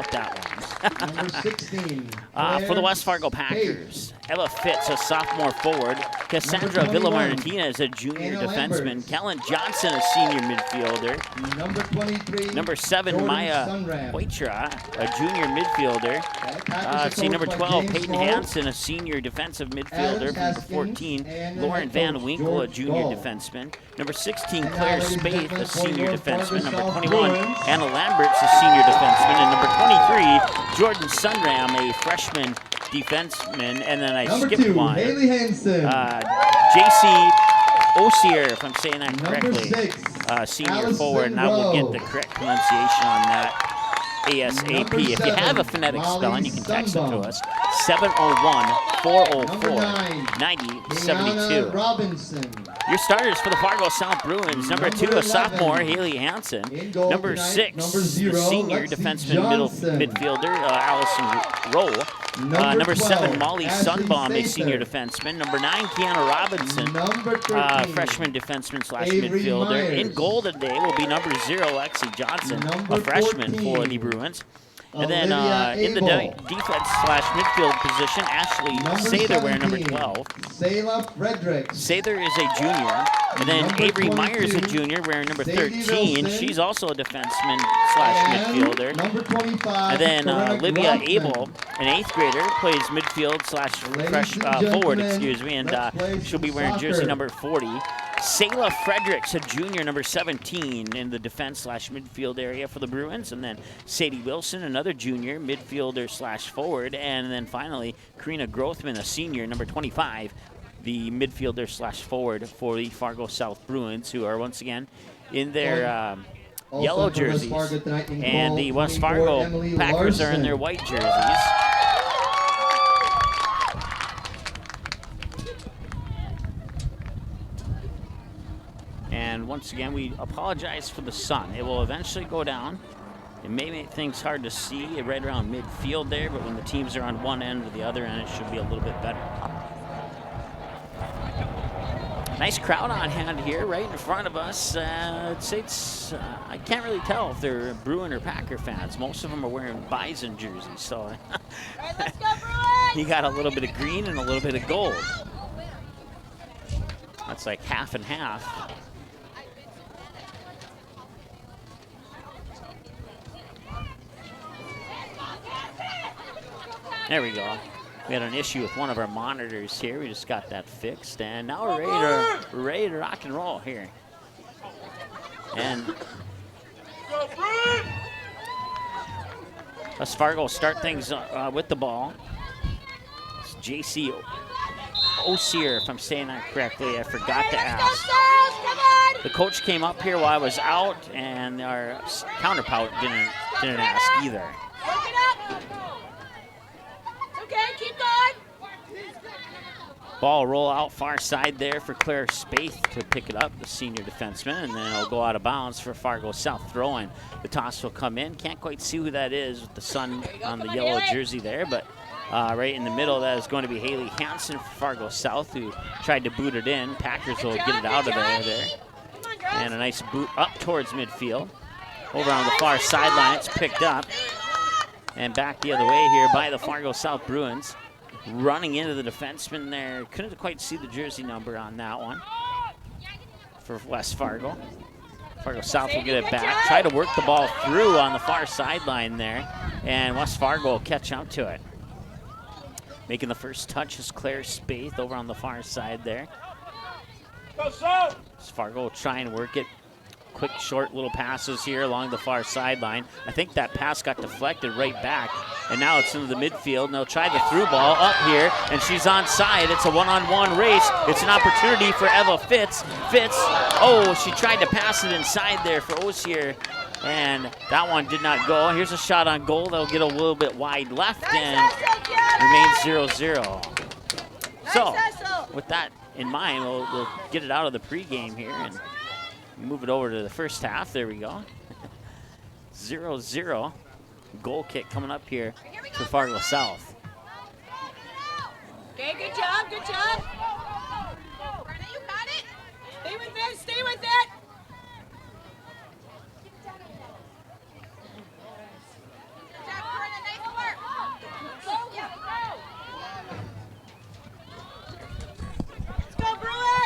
with that one. Number 16. For the West Fargo Packers, Ella Fitz, a sophomore forward. Cassandra Villamartinez, a junior defenseman. Kellen Johnson, a senior midfielder. Number 23. Number 7, Jordan Maya Sunram. Waitra, a junior midfielder. See, number 12, Peyton Hansen, a senior defensive midfielder. Number 14, Lauren Van Winkle, a junior defenseman. Number 16, Claire Spaeth, a senior defenseman. Number 21, Anna Lamberts, a senior defenseman. And number 23, Jordan Sunram, a freshman defenseman. And then I skipped one. Haley Hansen. JC Osier, if I'm saying that Number correctly, 6, senior Allison forward, and I will get Rowe. the correct pronunciation on that ASAP. Number If you 7, have a phonetic Molly spelling, you can text it to Sundbaum. us, Number 9, 701-404-9072. Deanna Robinson. Your starters for the Fargo South Bruins. Number 2, a 11, sophomore, Haley Hansen. In goal Number tonight, 6, number the 0, senior Lexi defenseman Johnson. midfielder, Allison Rowe. Number 7, 12, Molly Ashley Sunbaum, a senior Sather. defenseman. Number 9, Kiana Robinson, Number 13, freshman defenseman / Avery midfielder. Myers. In goal today will be number 0, Lexi Johnson, Number a freshman 14, for the Bruins. And then Olivia in the Abel. defense / midfield position, Ashley Number Sather wearing number 17, 12. Selah Fredericks. Sather is a junior. And then Number Avery Myers, a 22, junior, wearing number Sadie 13. Wilson. She's also a defenseman / And midfielder. Number 25, And then Corinna Olivia Grossman. Abel, an 8th grader, plays midfield / forward, excuse me, and let's play she'll be some wearing jersey soccer. number 40. Selah Fredericks, a junior, number 17 in the defense / midfield area for the Bruins. And then Sadie Wilson, another junior, midfielder / forward. And then finally, Karina Grothman, a senior, number 25, the midfielder / forward for the Fargo South Bruins, who are once again in their Also yellow for West jerseys. Fargo tonight in And goal, the West 24, Fargo Emily Packers are in Larson. their white jerseys. And once again, we apologize for the sun. It will eventually go down. It may make things hard to see right around midfield there, but when the teams are on one end or the other end, it should be a little bit better. Nice crowd on hand here, right in front of us. I'd say I can't really tell if they're Bruin or Packer fans. Most of them are wearing Bison jerseys, so All right, let's go, Bruins! you got a little bit of green and a little bit of gold. That's like half and half. There we go. We had an issue with one of our monitors here. We just got that fixed, and now we're ready to rock and roll here. And West Fargo will start things with the ball. It's JC Osier, if I'm saying that correctly. I forgot to ask. Come on! The coach came up here while I was out, and our counterpart didn't ask either. Work it up! Okay, keep going! Ball roll out far side there for Claire Spaeth to pick it up, the senior defenseman, and then it'll go out of bounds for Fargo South throwing. The toss will come in. Can't quite see who that is with the sun on the yellow jersey there, but right in the middle, that is going to be Haley Hansen for Fargo South, who tried to boot it in. Packers will get it out of there. And a nice boot up towards midfield. Over on the far sideline, it's picked up. And back the other way here by the Fargo South Bruins. Running into the defenseman there. Couldn't quite see the jersey number on that one for West Fargo. Fargo South will get it back. Try to work the ball through on the far sideline there. And West Fargo will catch up to it. Making the first touch is Claire Spaeth over on the far side there. West Fargo will try and work it. Quick, short little passes here along the far sideline. I think that pass got deflected right back, and now it's into the midfield, and they'll try the through ball up here, and she's onside. It's a one-on-one race. It's an opportunity for Eva Fitz. Oh, she tried to pass it inside there for Osier, and that one did not go. Here's a shot on goal. They'll get a little bit wide left, and remains 0-0. So, with that in mind, we'll get it out of the pregame here and move it over to the first half. There we go. 0-0. Goal kick coming up here for Fargo South. Okay, good job, good job. Brenna, you got it. Stay with it, stay with it. Good job,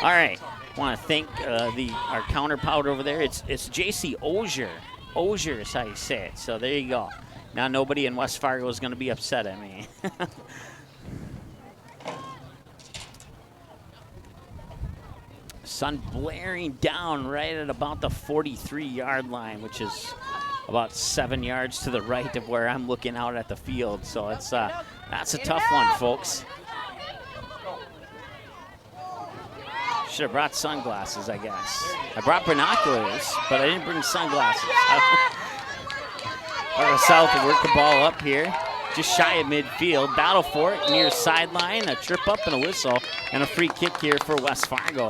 All right, want to thank our counterpart over there. It's JC Ozier. Ozier is how you say it. So there you go. Now nobody in West Fargo is going to be upset at me. Sun blaring down right at about the 43-yard line, which is about 7 yards to the right of where I'm looking out at the field. So it's that's a tough one, folks. Should have brought sunglasses, I guess. I brought binoculars, but I didn't bring sunglasses. Fargo South will work the ball up here, just shy of midfield. Battle for it near sideline, a trip up and a whistle, and a free kick here for West Fargo.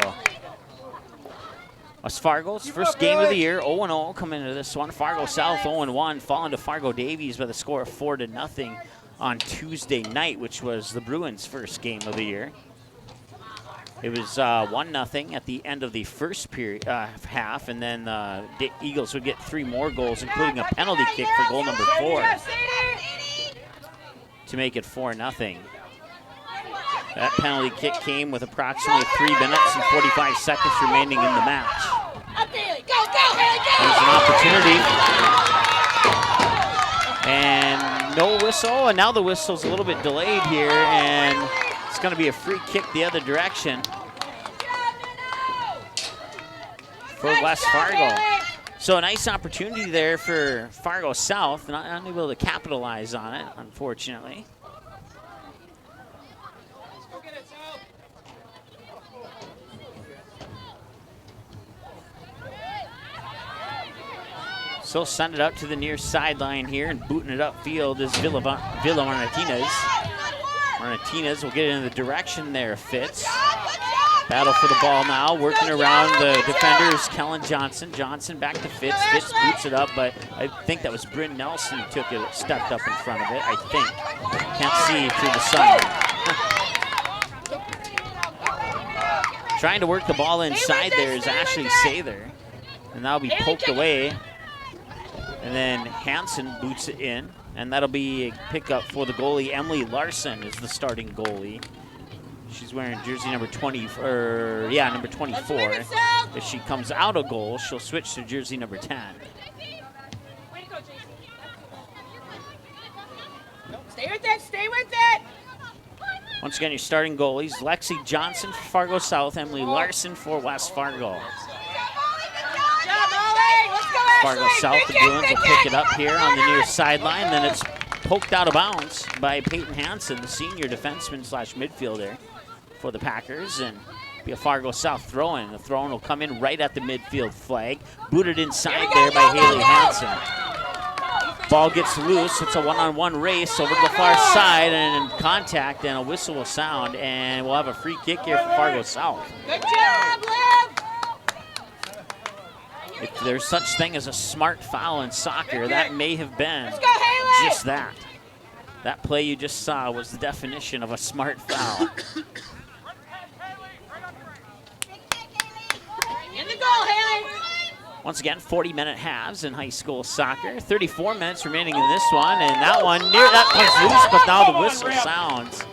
West Fargo's first game of the year, 0-0 coming into this one. Fargo South 0-1, falling to Fargo Davies by the score of 4-0 on Tuesday night, which was the Bruins' first game of the year. It was 1-0 at the end of the first period half, and then the Eagles would get 3 more goals, including a penalty kick for goal number 4 to make it 4-0. That penalty kick came with approximately 3 minutes and 45 seconds remaining in the match. There's an opportunity. And no whistle, and now the whistle's a little bit delayed here, and it's going to be a free kick the other direction for West Fargo. So a nice opportunity there for Fargo South, not unable to capitalize on it, unfortunately. So send it up to the near sideline here, and booting it upfield is Villa Martinez. Martinez will get it in the direction there, Fitz. Battle for the ball now, working around the defenders, Kellen Johnson. Johnson back to Fitz. Fitz boots it up, but I think that was Bryn Nelson who took it, stepped up in front of it, I think. Can't see through the sun. Trying to work the ball inside there is Ashley Sather, and that'll be poked away. And then Hansen boots it in, and that'll be a pickup for the goalie. Emily Larson is the starting goalie. She's wearing jersey number 20, number 24. If she comes out of goal, she'll switch to jersey number 10. Stay with it, stay with it. Once again, your starting goalies, Lexi Johnson for Fargo South, Emily Larson for West Fargo. Fargo South, the Bruins will pick it up here on the near sideline. Then it's poked out of bounds by Peyton Hansen, the senior defenseman slash midfielder for the Packers, and be a Fargo South throw-in. The throw-in will come in right at the midfield flag. Booted inside there by Haley Hansen. Ball gets loose. It's a one-on-one race over to the far side, and contact, and a whistle will sound, and we'll have a free kick here for Fargo South. Good job, Liv. If there's such thing as a smart foul in soccer, that may have been just that. That play you just saw was the definition of a smart foul. In the goal, Haley. Once again, 40-minute halves in high school soccer. 34 minutes remaining in this one, and that one near that one's loose, but now the whistle sounds.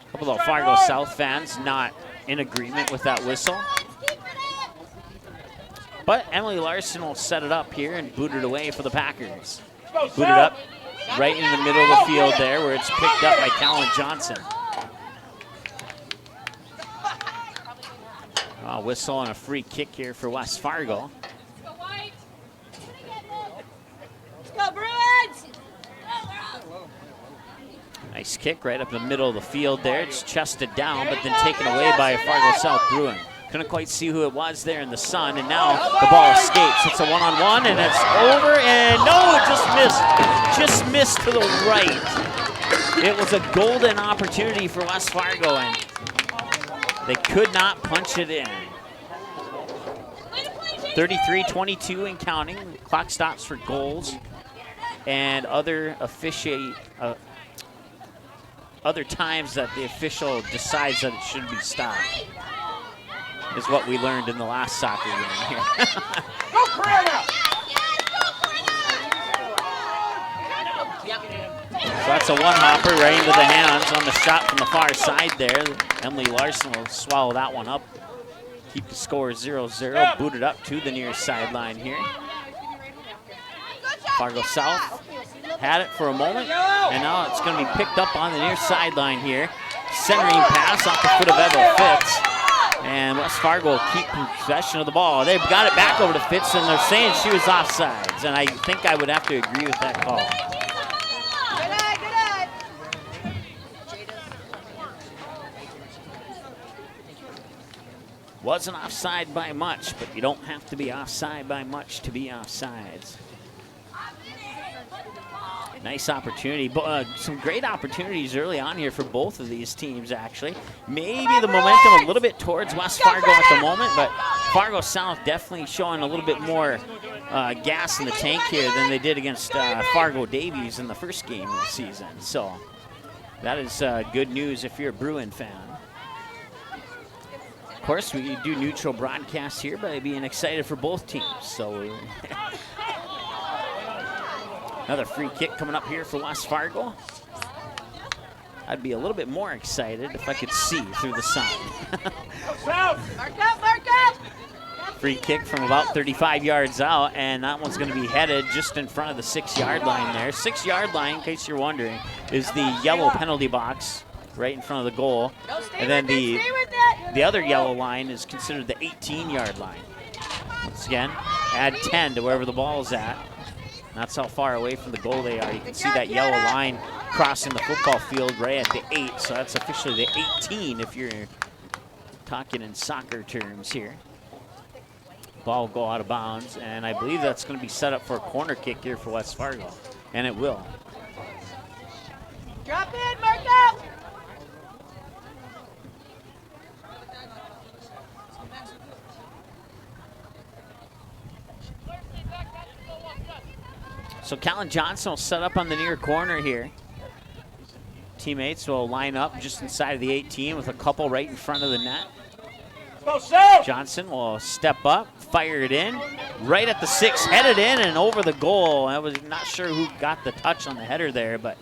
A couple of Fargo South fans not in agreement with that whistle. But Emily Larson will set it up here and boot it away for the Packers. Boot it up right in the middle of the field there, where it's picked up by Callan Johnson. A whistle and a free kick here for West Fargo. Let's go, Bruins! Nice kick right up the middle of the field there. It's chested down, but then taken away by a Fargo South Bruin. Couldn't quite see who it was there in the sun, and now the ball escapes. It's a one-on-one, and it's over, and no, it just missed. Just missed to the right. It was a golden opportunity for West Fargo, and they could not punch it in. 33-22 and counting. Clock stops for goals and other other times that the official decides that it should be stopped, is what we learned in the last soccer game here. So that's That's a one-hopper right into the hands on the shot from the far side there. Emily Larson will swallow that one up. Keep the score 0-0. Booted up to the near sideline here. Fargo South had it for a moment, and now it's going to be picked up on the near sideline here. Centering pass off the foot of Eva Fitz. And West Fargo will keep possession of the ball. They've got it back over to Fitz, and they're saying she was offsides. And I think I would have to agree with that call. Wasn't offside by much, but you don't have to be offside by much to be offsides. Nice opportunity, some great opportunities early on here for both of these teams, actually. Maybe the momentum a little bit towards West Fargo at the moment, but Fargo South definitely showing a little bit more gas in the tank here than they did against Fargo Davies in the first game of the season. So that is good news if you're a Bruin fan. Of course, we do neutral broadcasts here by being excited for both teams. So another free kick coming up here for West Fargo. I'd be a little bit more excited if I could see through the sun. Mark up! Free kick from about 35 yards out, and that one's going to be headed just in front of the 6-yard line there. 6-yard line, in case you're wondering, is the yellow penalty box right in front of the goal. And then the other yellow line is considered the 18-yard line. Once again, add 10 to wherever the ball is at. That's how far away from the goal they are. You can see that yellow line crossing the football field right at the 8, so that's officially the 18 if you're talking in soccer terms here. Ball will go out of bounds, and I believe that's going to be set up for a corner kick here for West Fargo, and it will. Drop in, mark up! So Callan Johnson will set up on the near corner here. Teammates will line up just inside of the 18 with a couple right in front of the net. Johnson will step up, fire it in, right at the 6, headed in and over the goal. I was not sure who got the touch on the header there, but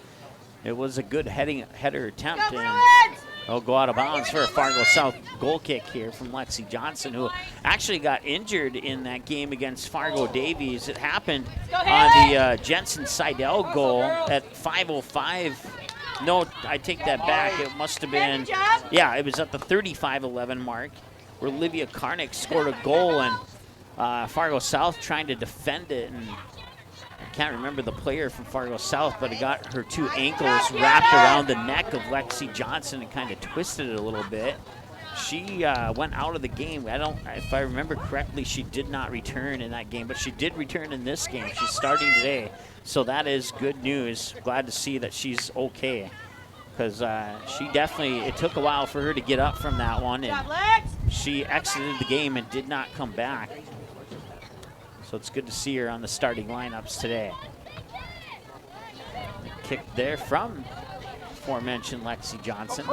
it was a good header attempt. And it'll go out of bounds for a Fargo South goal kick here from Lexi Johnson, who actually got injured in that game against Fargo Davies. It happened on the Jensen Seidel goal at 5:05. No, I take that back. It must have been, yeah, it was at the 35-11 mark where Olivia Karnick scored a goal, and Fargo South trying to defend it. And I can't remember the player from Fargo South, but it got her 2 ankles wrapped around the neck of Lexi Johnson and kind of twisted it a little bit. She went out of the game. If I remember correctly, she did not return in that game, but she did return in this game. She's starting today, so that is good news. Glad to see that she's okay, because she definitely, it took a while for her to get up from that one, and she exited the game and did not come back. So it's good to see her on the starting lineups today. Kick there from aforementioned Lexi Johnson.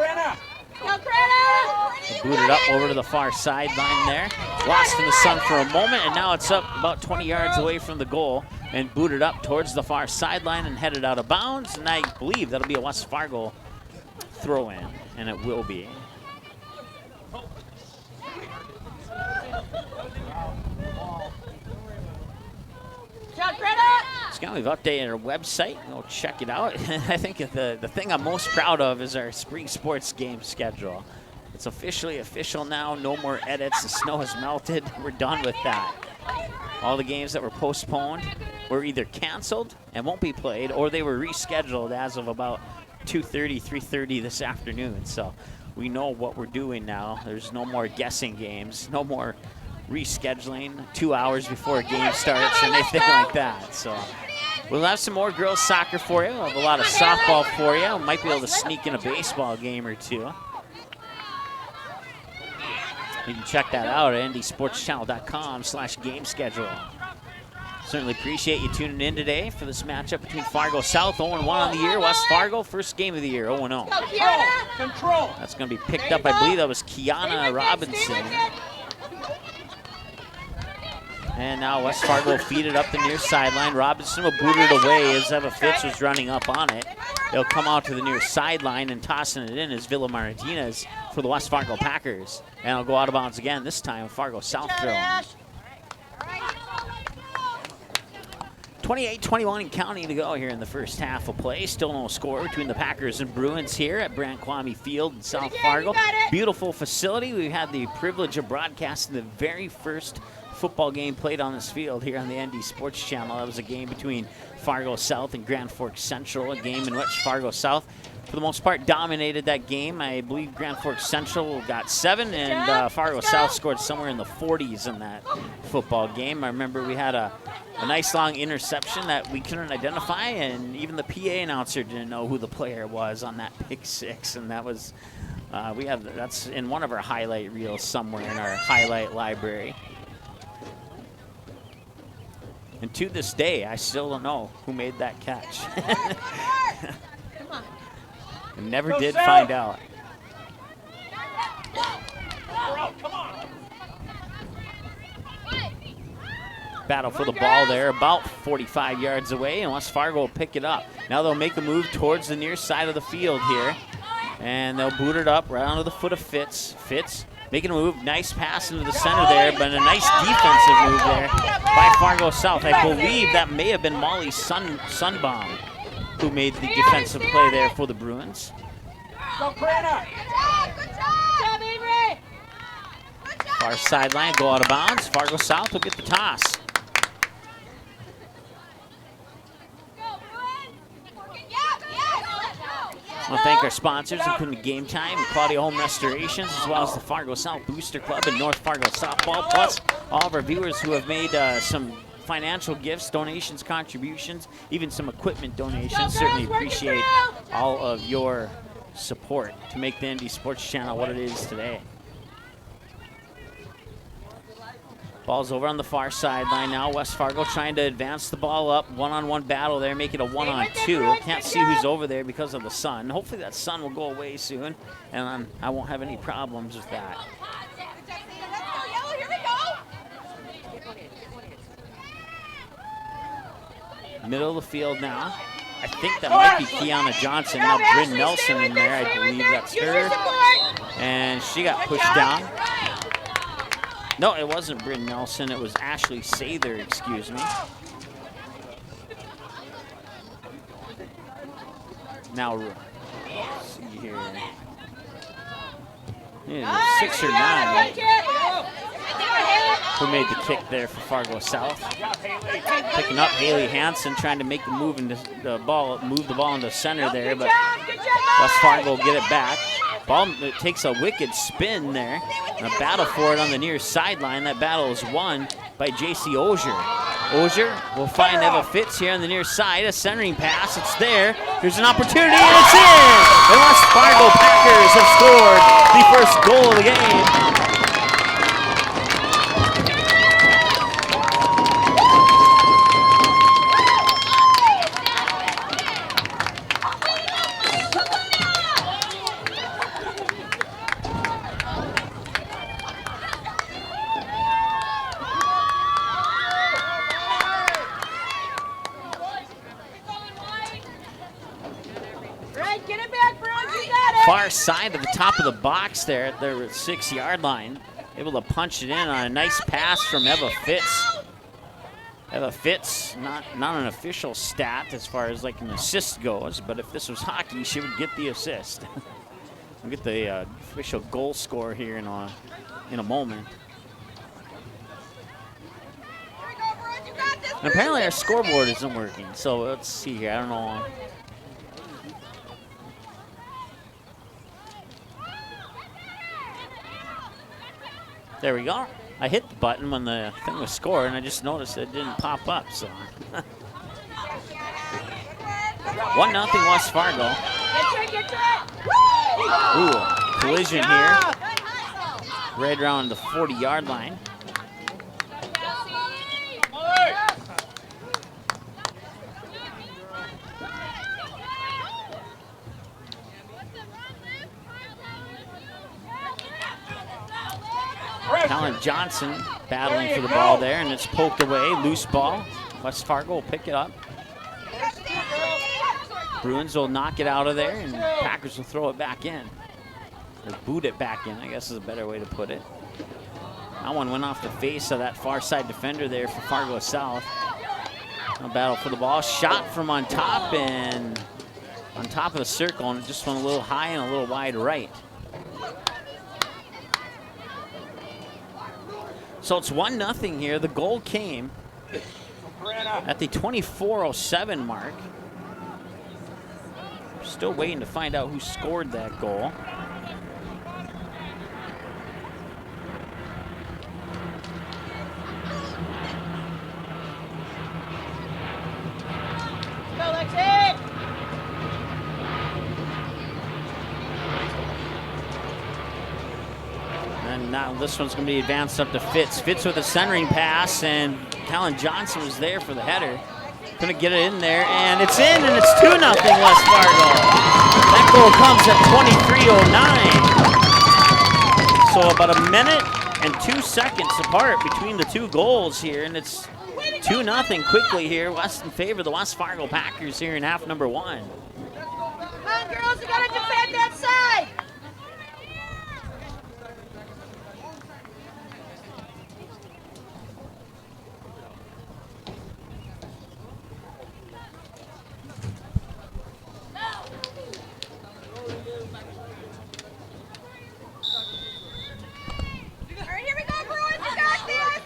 Booted up over to the far sideline there. Lost in the sun for a moment, and now it's up about 20 yards away from the goal and booted up towards the far sideline and headed out of bounds. And I believe that'll be a West Fargo throw-in, and it will be. Scott, we've updated our website. Go check it out. I think the thing I'm most proud of is our spring sports game schedule. It's officially official now. No more edits. The snow has melted. We're done with that. All the games that were postponed were either canceled and won't be played, or they were rescheduled as of about 2:30, 3:30 this afternoon. So we know what we're doing now. There's no more guessing games. No more rescheduling 2 hours before a game starts or anything like that. So we'll have some more girls soccer for you. We'll have a lot of softball for you. We might be able to sneak in a baseball game or two. You can check that out at ndsportschannel.com/game schedule. Certainly appreciate you tuning in today for this matchup between Fargo South, 0-1 on the year. West Fargo, first game of the year, 0-0. Control. That's going to be picked up, I believe that was Kiana Robinson. And now West Fargo feed it up the near sideline. Robinson will boot it away as Eva Fitz was running up on it. They'll come out to the near sideline and tossing it in as Villa Martinez for the West Fargo Packers. And it'll go out of bounds again, this time Fargo South throwing. 28-21 and counting to go here in the first half of play. Still no score between the Packers and Bruins here at Brant Kwame Field in South Fargo. Beautiful facility. We had the privilege of broadcasting the very first football game played on this field here on the ND Sports Channel. That was a game between Fargo South and Grand Forks Central, a game in which Fargo South, for the most part, dominated that game. I believe Grand Forks Central got 7, and Fargo South scored somewhere in the 40s in that football game. I remember we had a nice long interception that we couldn't identify, and even the PA announcer didn't know who the player was on that pick 6, and that was that's in one of our highlight reels somewhere in our highlight library. And to this day, I still don't know who made that catch. Never did find out. Battle for the ball there, about 45 yards away, and West Fargo will pick it up. Now they'll make a move towards the near side of the field here, and they'll boot it up right onto the foot of Fitz. Fitz making a move, nice pass into the center there, but a nice defensive move there by Fargo South. I believe that may have been Molly Sunbaum who made the defensive play there for the Bruins. Go, Prana. Good job, Avery. Far sideline, go out of bounds. Fargo South will get the toss. I want to thank our sponsors, including Game Time and Claudia Home Restorations, as well as the Fargo South Booster Club and North Fargo Softball, plus all of our viewers who have made some financial gifts, donations, contributions, even some equipment donations. Certainly appreciate all of your support to make the ND Sports Channel what it is today. Ball's over on the far sideline now. West Fargo trying to advance the ball up. One-on-one battle there, make it a 1-on-2. Can't see who's over there because of the sun. Hopefully that sun will go away soon, and I won't have any problems with that. Middle of the field now. I think that might be Kiana Johnson. Now Bryn Nelson in there. I believe that's her. And she got pushed down. No, it wasn't Bryn Nelson. It was Ashley Sather, excuse me. Now, let's see here. Yeah, 6 or 9. Who made the kick there for Fargo South? Picking up Haley Hansen, trying to make the move into the ball, move the ball into center there, but West Fargo will get it back. Ball takes a wicked spin there. And a battle for it on the near sideline. That battle is won by J.C. Ozier. Ozier will find Eva Fitz here on the near side. A centering pass. It's there. There's an opportunity, and it's in! And West Fargo Packers have scored the first goal of the game. Far side of the top of the box there at their 6-yard line. Able to punch it in on a nice pass from Eva Fitz. Eva Fitz, not an official stat as far as like an assist goes, but if this was hockey, she would get the assist. We'll get the official goal score here in a moment. And apparently our scoreboard isn't working, so let's see here. I don't know. There we go. I hit the button when the thing was scored, and I just noticed it didn't pop up. So 1-0 West Fargo. Ooh, collision here. Right around the 40-yard line. Alan Johnson battling for the ball there, and it's poked away. Loose ball. West Fargo will pick it up. Bruins will knock it out of there, and Packers will throw it back in. Or boot it back in, I guess is a better way to put it. That one went off the face of that far side defender there for Fargo South. A battle for the ball. Shot from on top and on top of the circle, and it just went a little high and a little wide right. So it's 1-0 here. The goal came at the 24:07 mark. Still waiting to find out who scored that goal. Go, Lexi! And now this one's going to be advanced up to Fitz. Fitz with a centering pass, and Callan Johnson was there for the header. Couldn't get it in there, and it's in, and it's 2-0 West Fargo. That goal comes at 23:09. So about a minute and 2 seconds apart between the two goals here, and it's 2-0 quickly here. West in favor of the West Fargo Packers here in half number 1. Come on, girls, you gotta defend that side! All right, here we go, Bruins, you got this!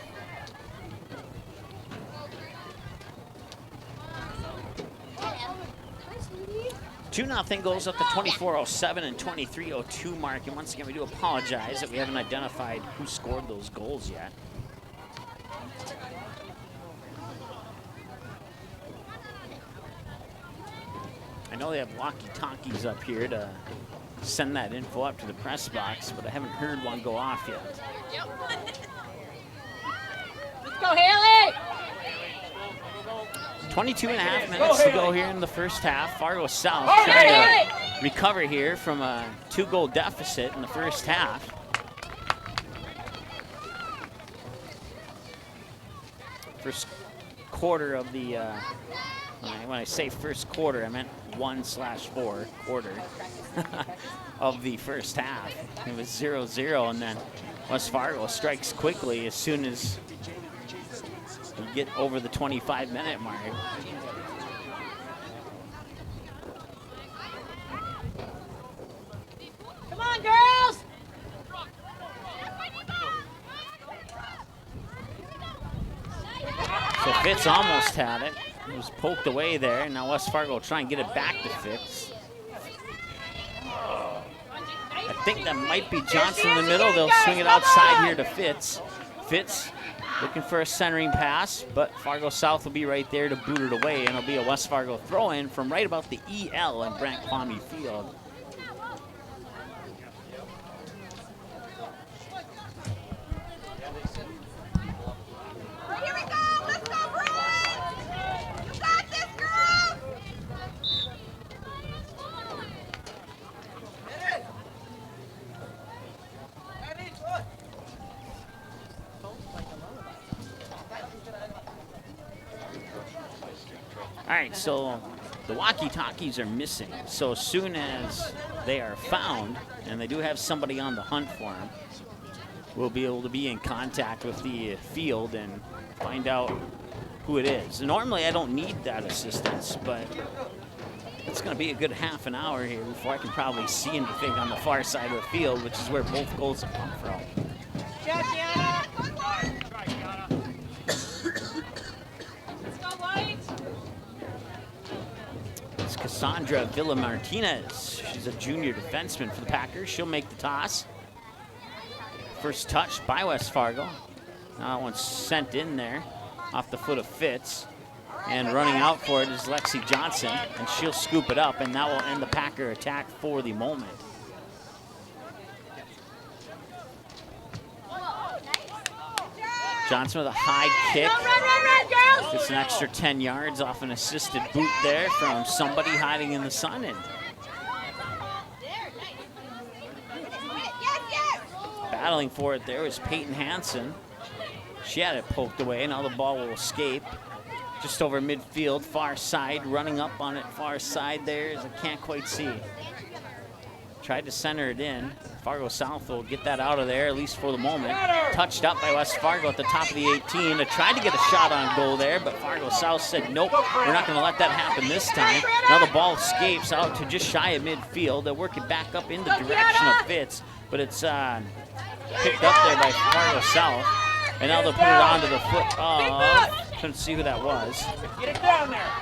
2-0 goes up to 24:07 and 23:02 mark. And once again, we do apologize that we haven't identified who scored those goals yet. I know they have walkie-talkies up here to send that info up to the press box, but I haven't heard one go off yet. Yep. Let's go, Haley! 22.5 minutes to go here in the first half. Fargo South trying to recover here from a 2-goal deficit in the first half. First quarter of the, when I say first quarter, I meant 1/4 quarter of the first half. It was 0-0, and then West Fargo strikes quickly as soon as we get over the 25-minute mark. Come on, girls! So Fitz almost had it. It was poked away there, and now West Fargo will try and get it back to Fitz. I think that might be Johnson in the middle. They'll swing it outside here to Fitz. Fitz looking for a centering pass, but Fargo South will be right there to boot it away, and it'll be a West Fargo throw-in from right about the EL in Brant Kwame Field. Here we go! Let's go, Bruins! You got this, girls! All right, so the walkie-talkies are missing. So as soon as they are found, and they do have somebody on the hunt for them, we'll be able to be in contact with the field and find out who it is. Normally, I don't need that assistance, but it's going to be a good half an hour here before I can probably see anything on the far side of the field, which is where both goals have come from. Check, Deanna! Let's go, White! It's Cassandra Villa-Martinez. She's a junior defenseman for the Packers. She'll make the toss. First touch by West Fargo. Now that one's sent in there off the foot of Fitz. And running out for it is Lexi Johnson, and she'll scoop it up, and that will end the Packer attack for the moment. Johnson with a high kick. Run, girls! Gets an extra 10 yards off an assisted boot there from somebody hiding in the sun. And Battling for it there was Peyton Hansen. She had it poked away. Now the ball will escape. Just over midfield, far side, running up on it, far side there, as I can't quite see. Tried to center it in. Fargo South will get that out of there, at least for the moment. Touched up by West Fargo at the top of the 18. They tried to get a shot on goal there, but Fargo South said, nope, we're not going to let that happen this time. Now the ball escapes out to just shy of midfield. They'll work it back up in the direction of Fitz, but it's picked up there by Fargo South. And now they'll put it onto the foot of, couldn't see who that was. Get it down there.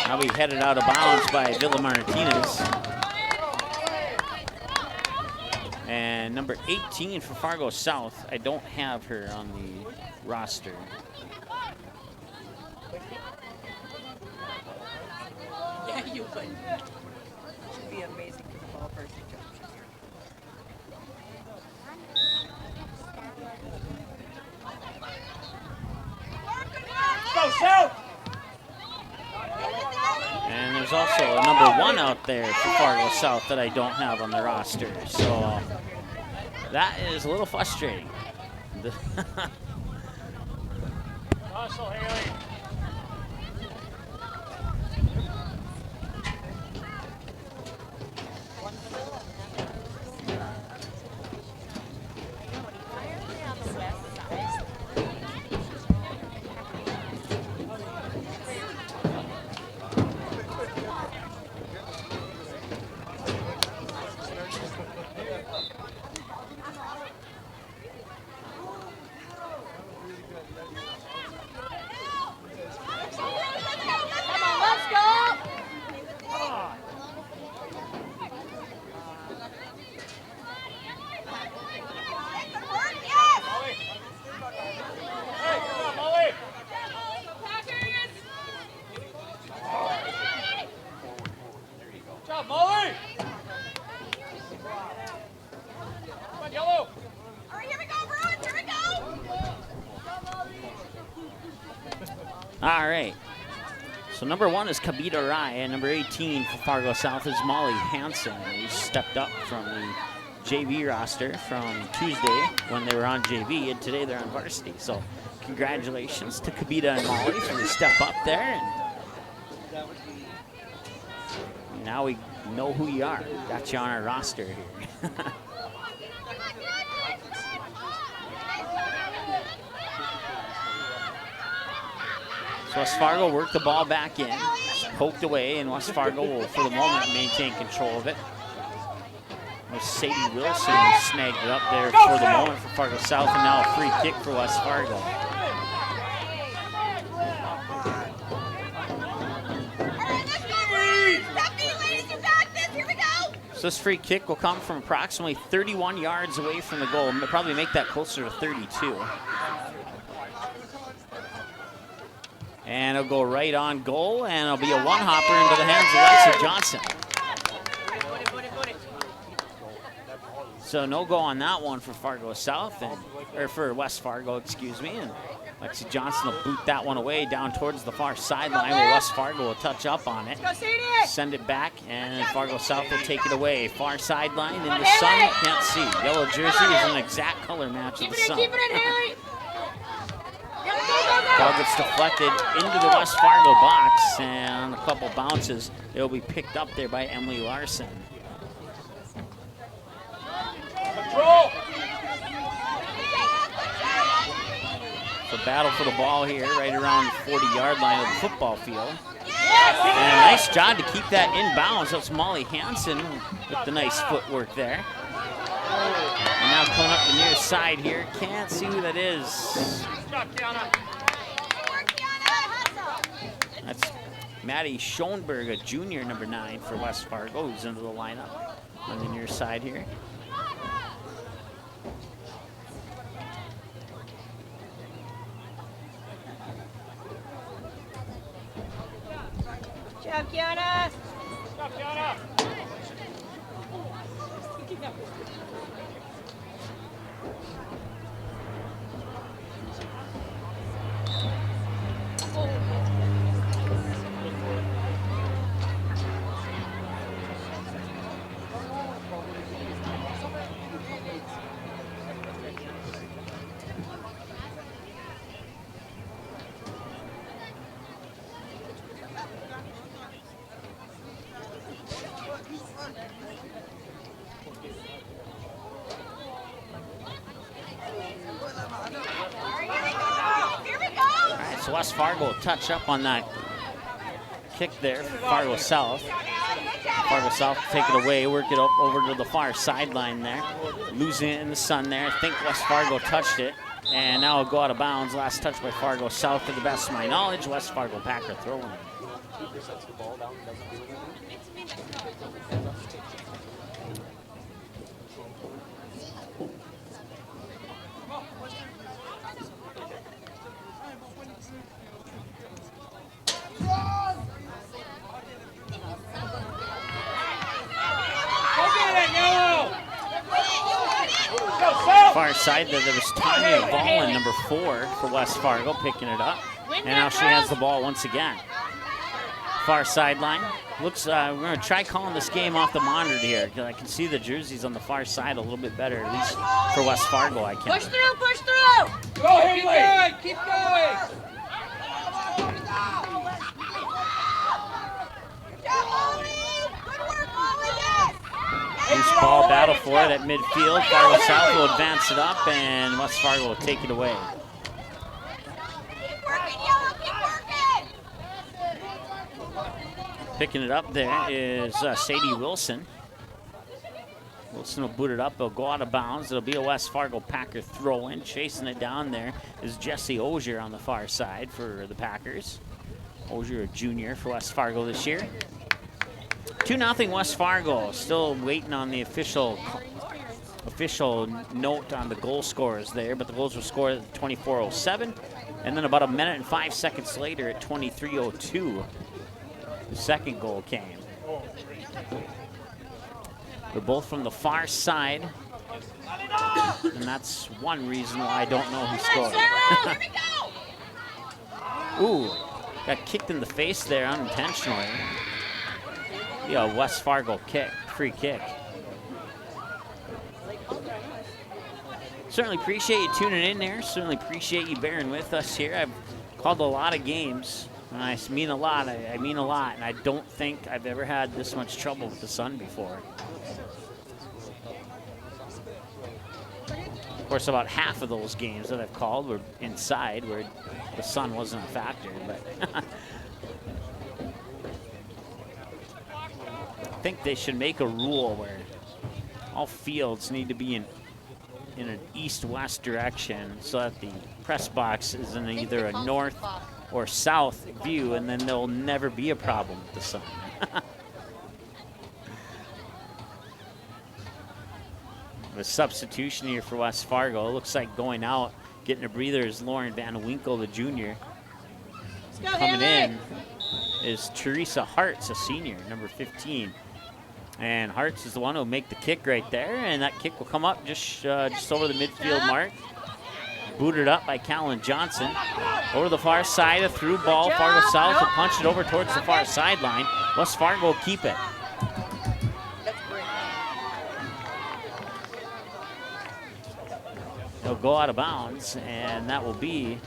Now we headed out of bounds by Villa Martinez. And number 18 for Fargo South, I don't have her on the roster. Yeah, you would. It'd be amazing for the ball person jump. Go South! And there's also a number 1 out there for Fargo South that I don't have on the roster. So that is a little frustrating. Hustle, Haley. All right. So number 1 is Kabita Rai, and number 18 for Fargo South is Molly Hansen, who stepped up from the JV roster from Tuesday when they were on JV, and today they're on varsity. So congratulations to Kabita and Molly for the step up there. And now we know who you are. Got you on our roster here. So West Fargo worked the ball back in, poked away, and West Fargo will, for the moment, maintain control of it. Sadie Wilson snagged it up there for the moment for Fargo South, and now a free kick for West Fargo. So this free kick will come from approximately 31 yards away from the goal. We'll probably make that closer to 32. And it'll go right on goal, and it'll be a one-hopper into the hands of Alexa Johnson. So no go on that one for Fargo South, or for West Fargo, excuse me. And Lexi Johnson will boot that one away down towards the far sideline, where West Fargo will touch up on it, send it back, and Fargo South will take it away. Far sideline in the sun, can't see. Yellow jersey is an exact color match of the sun. Keep it in, Haley. Ball gets deflected into the West Fargo box, and a couple bounces. It'll be picked up there by Emily Larson. Control! So battle for the ball here, right around the 40-yard line of the football field. And a nice job to keep that in bounds. That's Molly Hansen with the nice footwork there. And now coming up the near side here. Can't see who that is. That's Maddie Schoenberg, a junior, number 9 for West Fargo, who's into the lineup on the near side here. Good job, Kiana. Good job, Kiana. So West Fargo will touch up on that kick there for Fargo South. Fargo South take it away, work it up over to the far sideline there. Losing it in the sun there. I think West Fargo touched it. And now it'll go out of bounds. Last touch by Fargo South. To the best of my knowledge, West Fargo Packer throwing it. Far side there was Tanya Ballin, number 4 for West Fargo, picking it up. And now she has the ball once again. Far sideline. Looks, we're going to try calling this game off the monitor here, because I can see the jerseys on the far side a little bit better, at least for West Fargo I can. Push through, push through! Go, Haley! Keep going! Loose ball battle for it at midfield. Fargo South will advance it up, and West Fargo will take it away. Keep working, Yellow, keep working! Picking it up there is Sadie Wilson. Wilson will boot it up. It'll go out of bounds. It'll be a West Fargo Packer throw-in. Chasing it down there is Jesse Ogier on the far side for the Packers. Ogier, a junior for West Fargo this year. 2-0 West Fargo. Still waiting on the official note on the goal scorers there, but the goals were scored at 24:07, and then about a minute and 5 seconds later at 23:02, the second goal came. They're both from the far side, and that's one reason why I don't know who scored. Ooh, got kicked in the face there unintentionally. Yeah, West Fargo kick, free kick. Certainly appreciate you tuning in there. Certainly appreciate you bearing with us here. I've called a lot of games, and I mean a lot. I mean a lot, and I don't think I've ever had this much trouble with the sun before. Of course, about half of those games that I've called were inside where the sun wasn't a factor, but I think they should make a rule where all fields need to be in an east-west direction so that the press box is in either a north or south view, and then there'll never be a problem with the sun. A substitution here for West Fargo. It looks like going out, getting a breather is Lauren Van Winkle, the junior. Coming in is Teresa Hartz, a senior, number 15. And Hartz is the one who'll make the kick right there, and that kick will come up just over the midfield mark. Booted up by Callan Johnson. Over the far side, a through ball. Fargo South will punch it over towards the far sideline. West Fargo will keep it. It'll go out of bounds, and that will be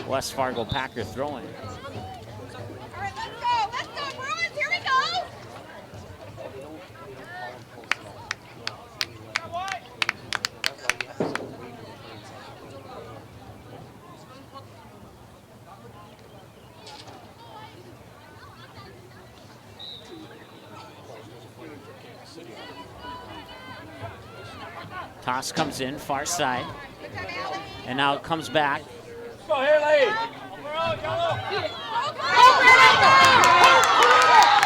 West Fargo Packer throwing. All right, let's go, Bruins, here we go! Toss comes in, far side. And now it comes back. Let's go, Haley!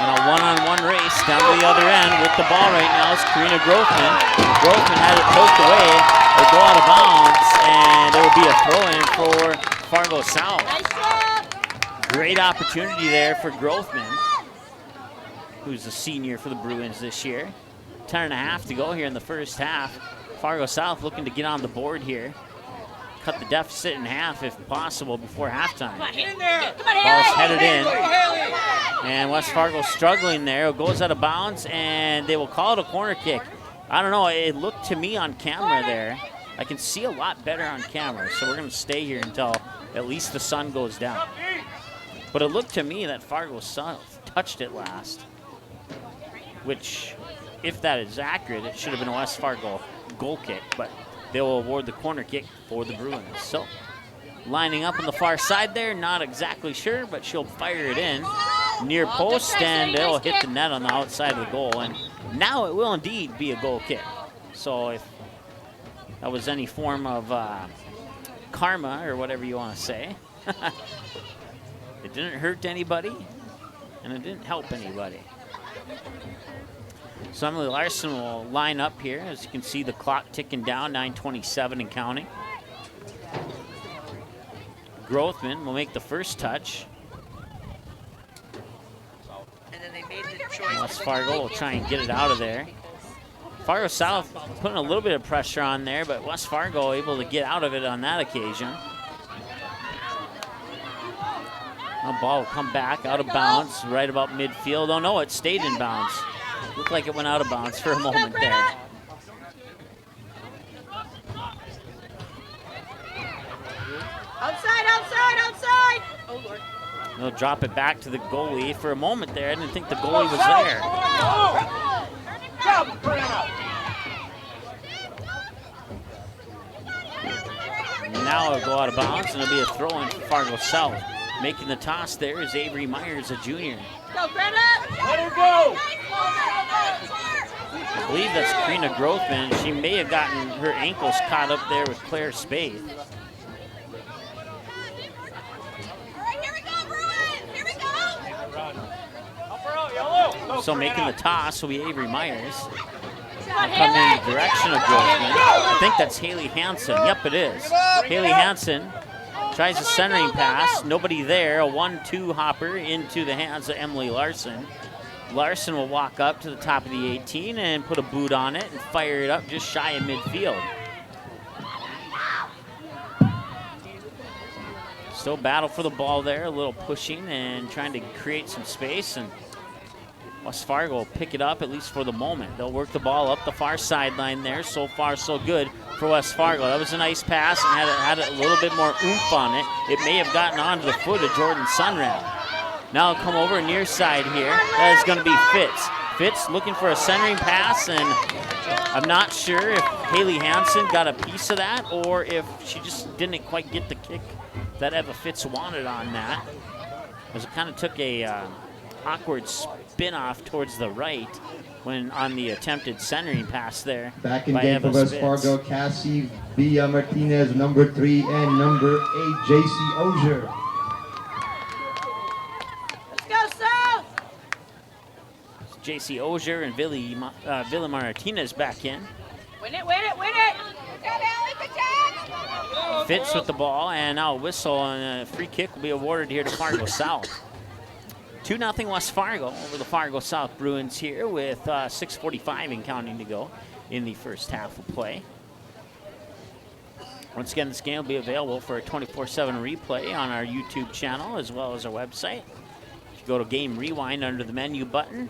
And a one-on-one race down to the other end with the ball right now is Karina Grothman. Grothman had it poked away. It'll go out of bounds, and it will be a throw-in for Fargo South. Great opportunity there for Grothman, who's a senior for the Bruins this year. 10.5 to go here in the first half. Fargo South looking to get on the board here. Cut the deficit in half if possible before halftime. Ball's headed in. And West Fargo struggling there. It goes out of bounds, and they will call it a corner kick. I don't know. It looked to me on camera there. I can see a lot better on camera, so we're going to stay here until at least the sun goes down. But it looked to me that Fargo South touched it last, which, if that is accurate, it should have been a West Fargo goal kick, but they will award the corner kick for the Bruins. So lining up on the far side there. Not exactly sure, but she'll fire it in near post, and it'll hit the net on the outside of the goal. And now it will indeed be a goal kick. So if that was any form of karma or whatever you want to say, it didn't hurt anybody, and it didn't help anybody. So Emily Larson will line up here. As you can see, the clock ticking down, 9:27 and counting. Grothman will make the first touch. And then they made the choice. West Fargo will try and get it out of there. Fargo South putting a little bit of pressure on there, but West Fargo able to get out of it on that occasion. The ball will come back out of bounds right about midfield. Oh no, it stayed in bounds. Looked like it went out of bounds for a moment there. Outside, outside, outside. Oh, Lord. They'll drop it back to the goalie. For a moment there, I didn't think the goalie was there. And now it'll go out of bounds, and it'll be a throw-in for Fargo South. Making the toss there is Avery Myers, a junior. Go, Greta. Let her go. I believe that's Karina Grothman. She may have gotten her ankles caught up there with Claire Spaeth. So making the toss will be Avery Myers. Will come in the direction of Grothman. I think that's Haley Hansen. Yep, it is. Haley Hansen tries a centering pass. Nobody there. A 1-2 hopper into the hands of Emily Larson. Larson will walk up to the top of the 18 and put a boot on it and fire it up just shy of midfield. Still battle for the ball there. A little pushing and trying to create some space. And West Fargo will pick it up, at least for the moment. They'll work the ball up the far sideline there. So far, so good for West Fargo. That was a nice pass and had a little bit more oomph on it. It may have gotten onto the foot of Jordan Sunram. Now it'll come over near side here. That is going to be Fitz. Fitz looking for a centering pass, and I'm not sure if Haley Hansen got a piece of that or if she just didn't quite get the kick that Eva Fitz wanted on that. Because it kind of took a awkward spin off towards the right when on the attempted centering pass there. Back in by game Eva for West Fitz. Fargo, Cassie Villa Martinez, number 3, and number 8, JC Ozier. Let's go, South. JC Ozier and Villa Martinez back in. Win it, win it, win it. Good job, Allie. Good job. Fitz with the ball, and now a whistle, and a free kick will be awarded here to Fargo South. 2-0 West Fargo over the Fargo South Bruins here with 6:45 and counting to go in the first half of play. Once again, this game will be available for a 24/7 replay on our YouTube channel as well as our website. If you go to Game Rewind under the menu button,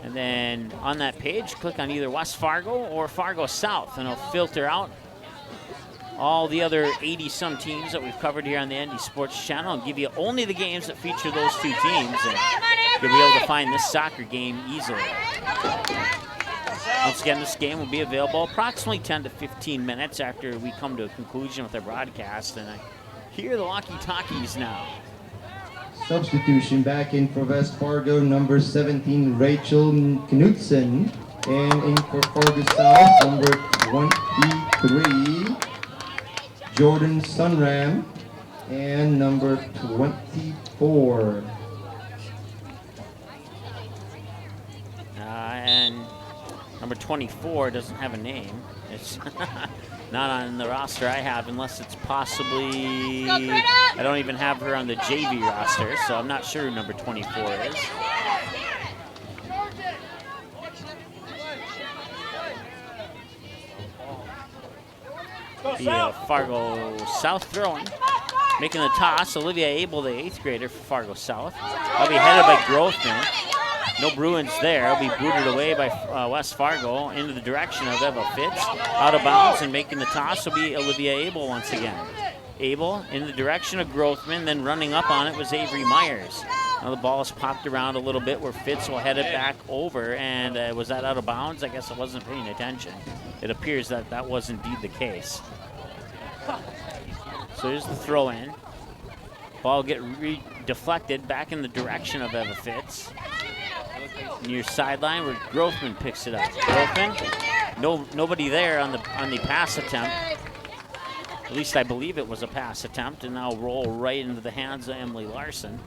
and then on that page, click on either West Fargo or Fargo South, and it'll filter out all the other 80-some teams that we've covered here on the ND Sports Channel and give you only the games that feature those two teams, and you'll be able to find this soccer game easily. Once again, this game will be available approximately 10 to 15 minutes after we come to a conclusion with our broadcast, and I hear the walkie-talkies now. Substitution back in for West Fargo, number 17, Rachel Knudsen. And in for Fargo South, number 23, Jordan Sunram. And number 24. And number 24 doesn't have a name. It's not on the roster I have, unless it's possibly, I don't even have her on the JV roster, so I'm not sure who number 24 is. The Fargo South throwing. Making the toss, Olivia Abel, the 8th grader for Fargo South. That'll be headed by Grothman. No Bruins there. It'll be booted away by West Fargo into the direction of Eva Fitz. Out of bounds, and making the toss will be Olivia Abel once again. Abel in the direction of Grothman, then running up on it was Avery Myers. Now the ball is popped around a little bit where Fitz will head it back over, and was that out of bounds? I guess I wasn't paying attention. It appears that that was indeed the case. So here's the throw in. Ball get deflected back in the direction of Eva Fitz. Near sideline where Grothman picks it up. Grothman, nobody there on the pass attempt. At least I believe it was a pass attempt, and now roll right into the hands of Emily Larson.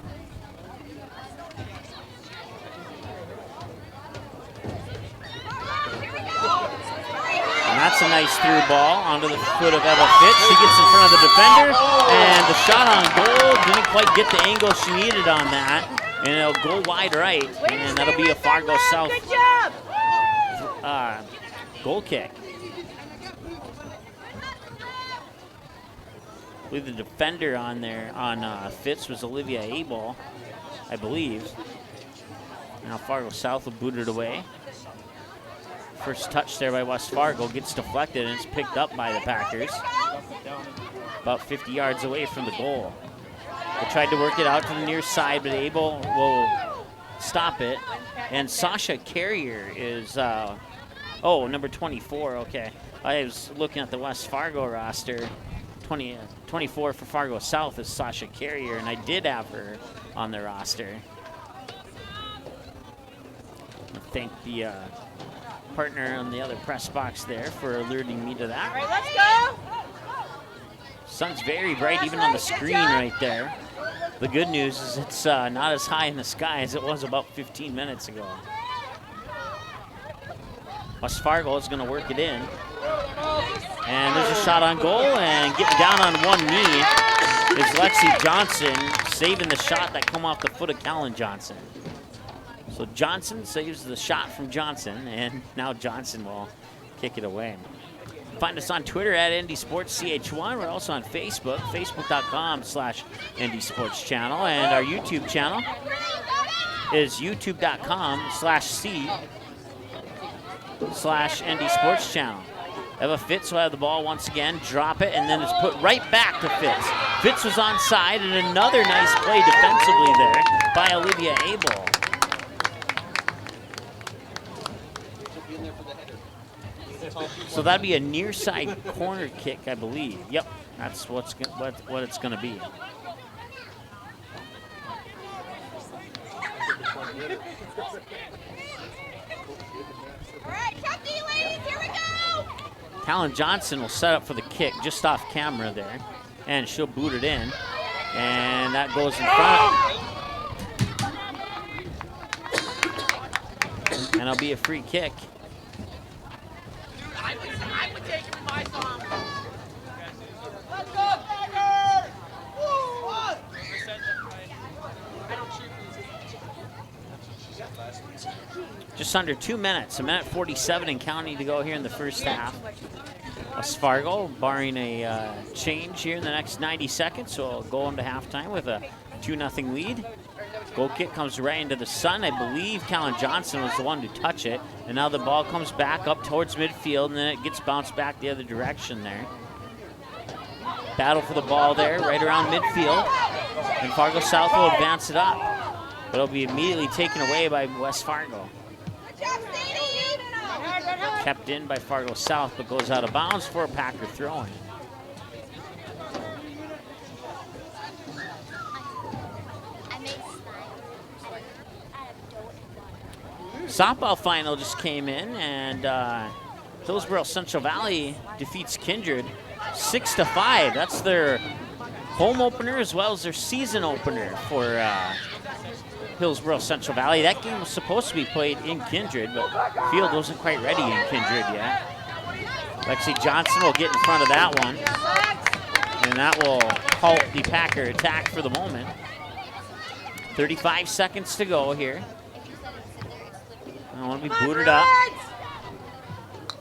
And that's a nice through ball onto the foot of Eva Fitz. She gets in front of the defender, and the shot on goal didn't quite get the angle she needed on that. And it'll go wide right, and that'll be a Fargo South goal kick. I believe the defender on there on Fitz was Olivia Abel, I believe. Now Fargo South will boot it away. First touch there by West Fargo gets deflected, and it's picked up by the Packers. About 50 yards away from the goal. They tried to work it out to the near side, but Abel will stop it. And Sasha Carrier is, number 24, okay. I was looking at the West Fargo roster. 24 for Fargo South is Sasha Carrier, and I did have her on the roster. I thank the partner on the other press box there for alerting me to that. All right, let's go. Sun's very bright even on the screen right there. The good news is it's not as high in the sky as it was about 15 minutes ago. West Fargo is going to work it in. And there's a shot on goal, and getting down on one knee is Lexi Johnson, saving the shot that come off the foot of Callan Johnson. So Johnson saves the shot from Johnson, and now Johnson will kick it away. Find us on Twitter at ND Sports CH1. We're also on Facebook, facebook.com/ND Sports Channel. And our YouTube channel is youtube.com/C/ND Sports Channel. Eva Fitz will have the ball once again, drop it, and then it's put right back to Fitz. Fitz was onside, and another nice play defensively there by Olivia Abel. So that'd be a near side corner kick, I believe. Yep, that's what it's going to be. All right, Chucky, ladies, here we go. Callan Johnson will set up for the kick just off camera there, and she'll boot it in, and that goes in front. And it'll be a free kick. I would take it from my song. Let's go, Packers. Just under 2 minutes, a minute 47 and counting to go here in the first half. West Fargo, barring a change here in the next 90 seconds, so we'll go into halftime with a 2-0 lead. Goal kick comes right into the sun. I believe Callan Johnson was the one to touch it, and now the ball comes back up towards midfield, and then it gets bounced back the other direction there. Battle for the ball there, right around midfield, and Fargo South will advance it up, but it'll be immediately taken away by West Fargo. Kept in by Fargo South, but goes out of bounds for a Packer throw-in. Softball final just came in, and Hillsborough Central Valley defeats Kindred 6-5. That's their home opener as well as their season opener for Hillsborough Central Valley. That game was supposed to be played in Kindred, but field wasn't quite ready in Kindred yet. Lexi Johnson will get in front of that one, and that will halt the Packer attack for the moment. 35 seconds to go here. I want to be booted up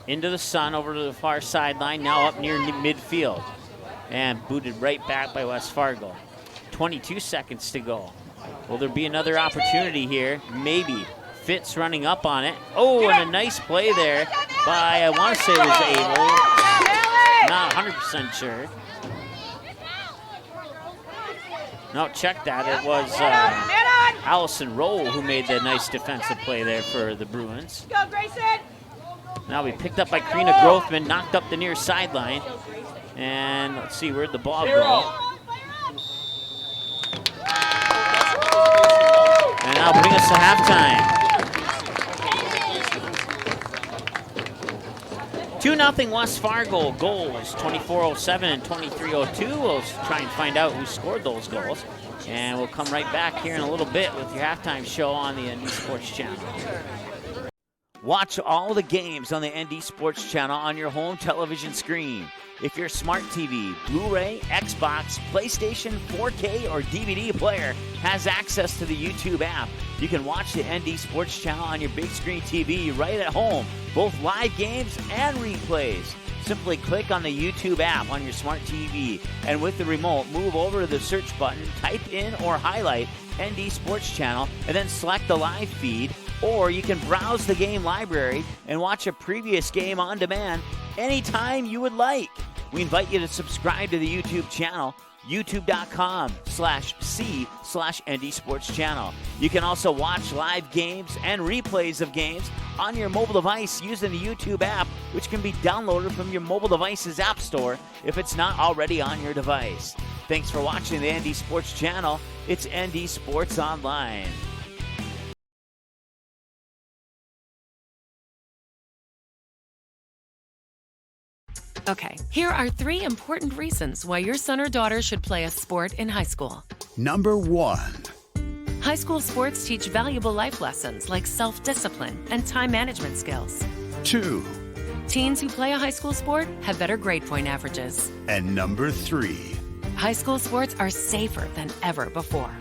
into the sun over to the far sideline, now up near midfield, and booted right back by West Fargo. 22 seconds to go. Will there be another opportunity here? Maybe. Fitz running up on it. Oh, and a nice play there by, I want to say it was Abel. Not 100% sure. No, check that. It was Allison Rowe who made the nice defensive play there for the Bruins. Go, Grayson. Now we picked up by Karina Grothman, knocked up the near sideline. And let's see, where'd the ball Zero. go? And that'll bring us to halftime. 2-0 West Fargo. Goals 24:07 and 23:02. We'll try and find out who scored those goals. And we'll come right back here in a little bit with your halftime show on the ND Sports Channel. Watch all the games on the ND Sports Channel on your home television screen. If your smart TV, Blu-ray, Xbox, PlayStation, 4K, or DVD player has access to the YouTube app, you can watch the ND Sports Channel on your big screen TV right at home, both live games and replays. Simply click on the YouTube app on your smart TV, and with the remote, move over to the search button, type in or highlight ND Sports Channel, and then select the live feed. Or you can browse the game library and watch a previous game on demand anytime you would like. We invite you to subscribe to the YouTube channel, youtube.com/c/ND Sports Channel. You can also watch live games and replays of games on your mobile device using the YouTube app, which can be downloaded from your mobile device's app store if it's not already on your device. Thanks for watching the ND Sports Channel. It's ND Sports Online. Okay, here are 3 important reasons why your son or daughter should play a sport in high school. Number 1. High school sports teach valuable life lessons like self-discipline and time management skills. 2. Teens who play a high school sport have better grade point averages. And number 3. High school sports are safer than ever before.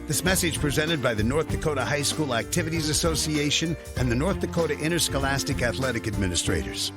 This message presented by the North Dakota High School Activities Association and the North Dakota Interscholastic Athletic Administrators.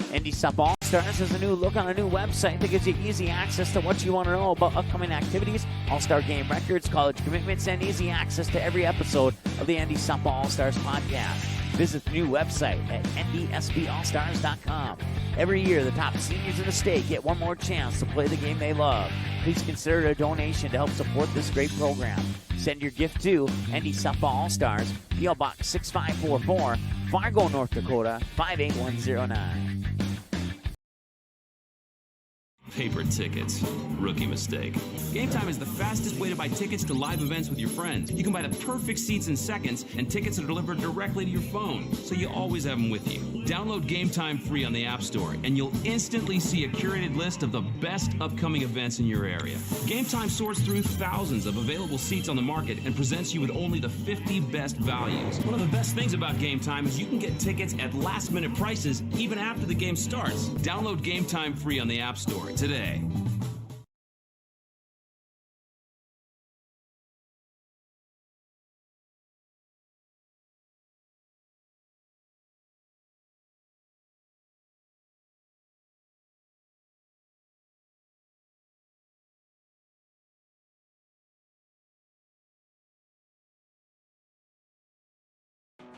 ND Sup All-Stars has a new look on a new website that gives you easy access to what you want to know about upcoming activities, All-Star game records, college commitments, and easy access to every episode of the ND Sup All-Stars podcast. Visit the new website at ndsballstars.com. Every year, the top seniors in the state get one more chance to play the game they love. Please consider a donation to help support this great program. Send your gift to ND Sup All-Stars, P.O. Box 6544, Fargo, North Dakota 58109. Paper tickets. Rookie mistake. Game Time is the fastest way to buy tickets to live events with your friends. You can buy the perfect seats in seconds, and tickets are delivered directly to your phone, so you always have them with you. Download Game Time free on the App Store, and you'll instantly see a curated list of the best upcoming events in your area. Game Time sorts through thousands of available seats on the market and presents you with only the 50 best values. One of the best things about Game Time is you can get tickets at last-minute prices even after the game starts. Download Game Time free on the App Store today.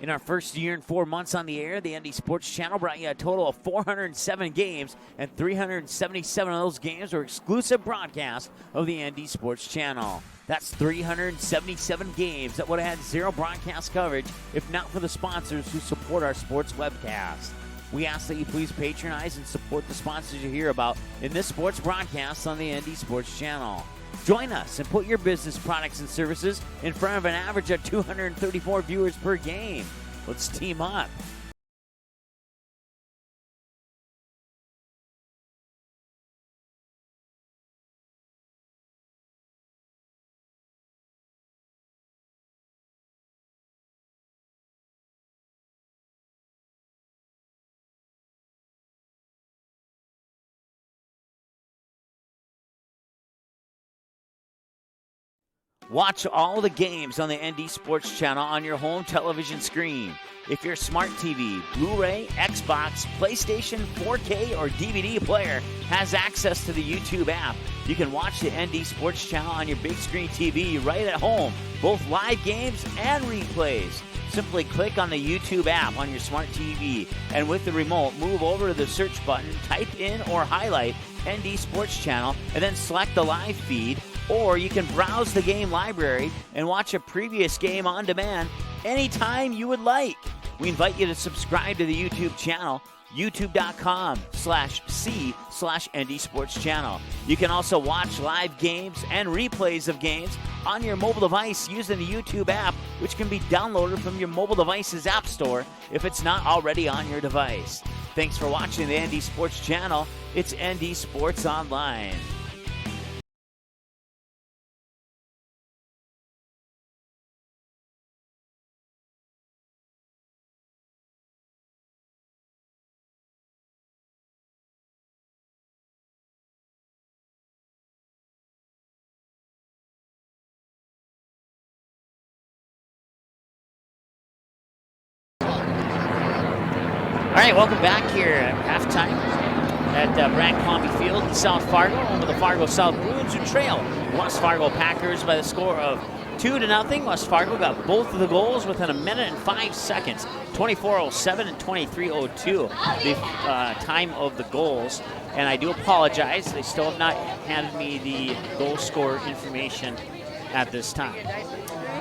In our first year and 4 months on the air, the ND Sports Channel brought you a total of 407 games, and 377 of those games were exclusive broadcasts of the ND Sports Channel. That's 377 games that would have had zero broadcast coverage if not for the sponsors who support our sports webcast. We ask that you please patronize and support the sponsors you hear about in this sports broadcast on the ND Sports Channel. Join us and put your business products and services in front of an average of 234 viewers per game. Let's team up. Watch all the games on the ND Sports Channel on your home television screen. If your smart TV, Blu-ray, Xbox, PlayStation, 4K, or DVD player has access to the YouTube app, you can watch the ND Sports Channel on your big screen TV right at home, both live games and replays. Simply click on the YouTube app on your smart TV, and with the remote, move over to the search button, type in or highlight ND Sports Channel, and then select the live feed, or you can browse the game library and watch a previous game on demand anytime you would like. We invite you to subscribe to the YouTube channel, youtube.com/c/ND Sports Channel. You can also watch live games and replays of games on your mobile device using the YouTube app, which can be downloaded from your mobile device's app store if it's not already on your device. Thanks for watching the ND Sports Channel. It's ND Sports Online. All right, welcome back here at halftime at Brandt-Colombia Field in South Fargo, home of the Fargo South Bruins, who trail West Fargo Packers by the score of 2-0. West Fargo got both of the goals within a minute and 5 seconds, 24:07 and 23:02, the time of the goals. And I do apologize, they still have not handed me the goal score information at this time.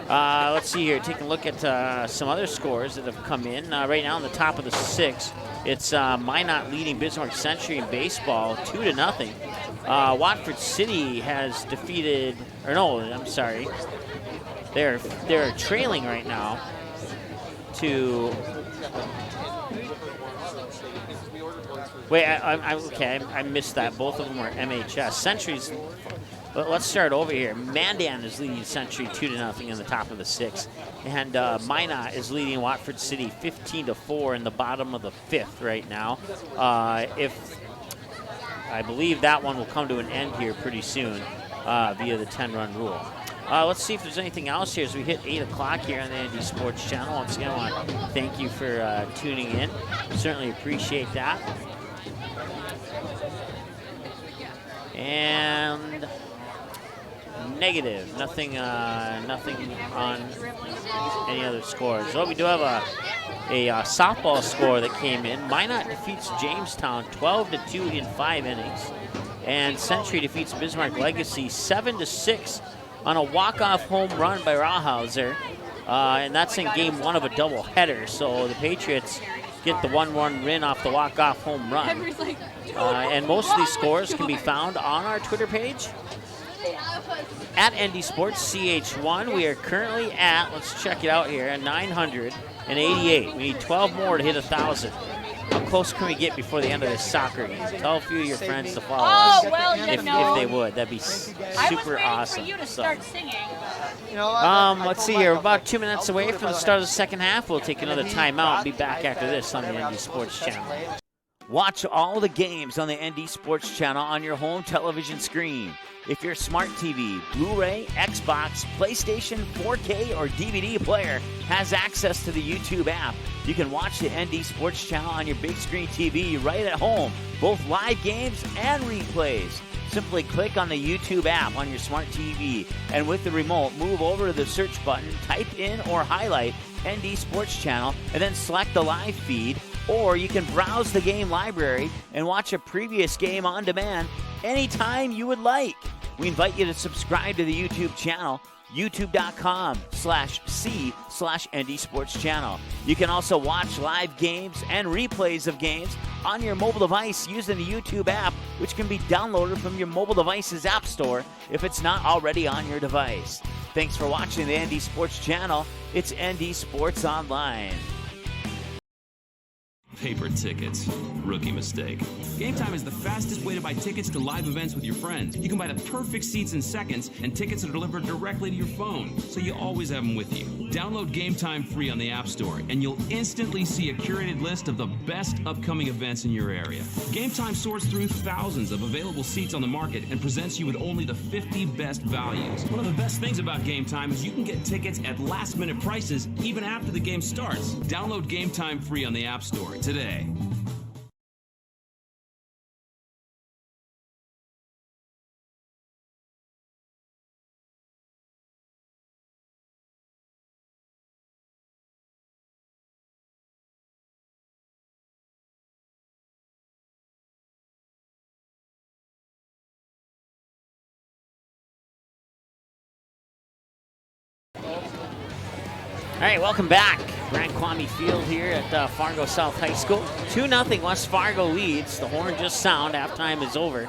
Let's see here, taking a look at some other scores that have come in. Right now on the top of the six, it's Minot leading Bismarck Century in baseball 2-0. Watford City has defeated, or no, I'm sorry. They're trailing right now to, wait, I missed that. Both of them are MHS. Century's, but let's start over here. Mandan is leading Century 2-0 in the top of the sixth. And Minot is leading Watford City 15-4 in the bottom of the fifth right now. If I believe that one will come to an end here pretty soon via the 10-run rule. Let's see if there's anything else here as we hit 8 o'clock here on the ND Sports Channel. Once again, I want to thank you for tuning in. Certainly appreciate that. And negative, nothing on any other scores. So we do have a softball score that came in. Minot defeats Jamestown 12-2 in 5 innings, and Century defeats Bismarck Legacy 7-6 on a walk-off home run by Rawhauser, and that's in game one of a doubleheader. So the Patriots get the 1-1 win off the walk-off home run. And most of these scores can be found on our Twitter page at ND Sports CH1. We are currently at, let's check it out here, at 988. We need 12 more to hit 1,000. How close can we get before the end of this soccer game? Tell a few of your friends to follow us if they would. That'd be super awesome. For you to start singing. Let's see here. We're about 2 minutes away from the start of the second half. We'll take another timeout and be back after this on the ND Sports Channel. Watch all the games on the ND Sports Channel on your home television screen. If your smart TV, Blu-ray, Xbox, PlayStation, 4K, or DVD player has access to the YouTube app, you can watch the ND Sports Channel on your big screen TV right at home, both live games and replays. Simply click on the YouTube app on your smart TV, and with the remote, move over to the search button, type in or highlight ND Sports Channel, and then select the live feed, or you can browse the game library and watch a previous game on demand anytime you would like. We invite you to subscribe to the YouTube channel, youtube.com/c/ND Sports Channel. You can also watch live games and replays of games on your mobile device using the YouTube app, which can be downloaded from your mobile device's app store if it's not already on your device. Thanks for watching the ND Sports Channel. It's ND Sports Online. Paper tickets. Rookie mistake. Game Time is the fastest way to buy tickets to live events with your friends. You can buy the perfect seats in seconds, and tickets are delivered directly to your phone, so you always have them with you. Download Game Time free on the App Store, and you'll instantly see a curated list of the best upcoming events in your area. Game Time sorts through thousands of available seats on the market and presents you with only the 50 best values. One of the best things about Game Time is you can get tickets at last-minute prices even after the game starts. Download Game Time free on the App Store today. All right, welcome back. Grand Kwame Field here at Fargo South High School. 2-0 West Fargo leads. The horn just sound. Halftime is over.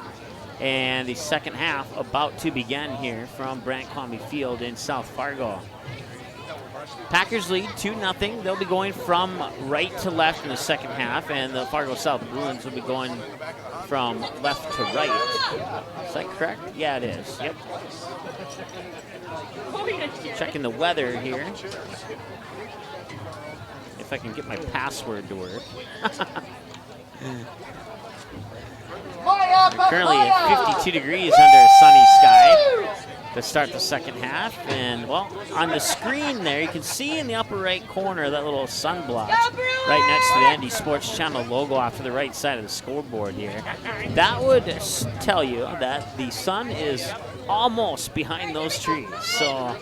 And the second half about to begin here from Brant Kwame Field in South Fargo. Packers lead 2-0. They'll be going from right to left in the second half, and the Fargo South Bruins will be going from left to right. Is that correct? Yeah, it is. Yep. Checking the weather here. If I can get my password to work. Currently at 52 degrees under a sunny sky to start the second half. And, well, on the screen there, you can see in the upper right corner that little sunblock right next to the ND Sports Channel logo off to the right side of the scoreboard here. That would tell you that the sun is almost behind those trees. So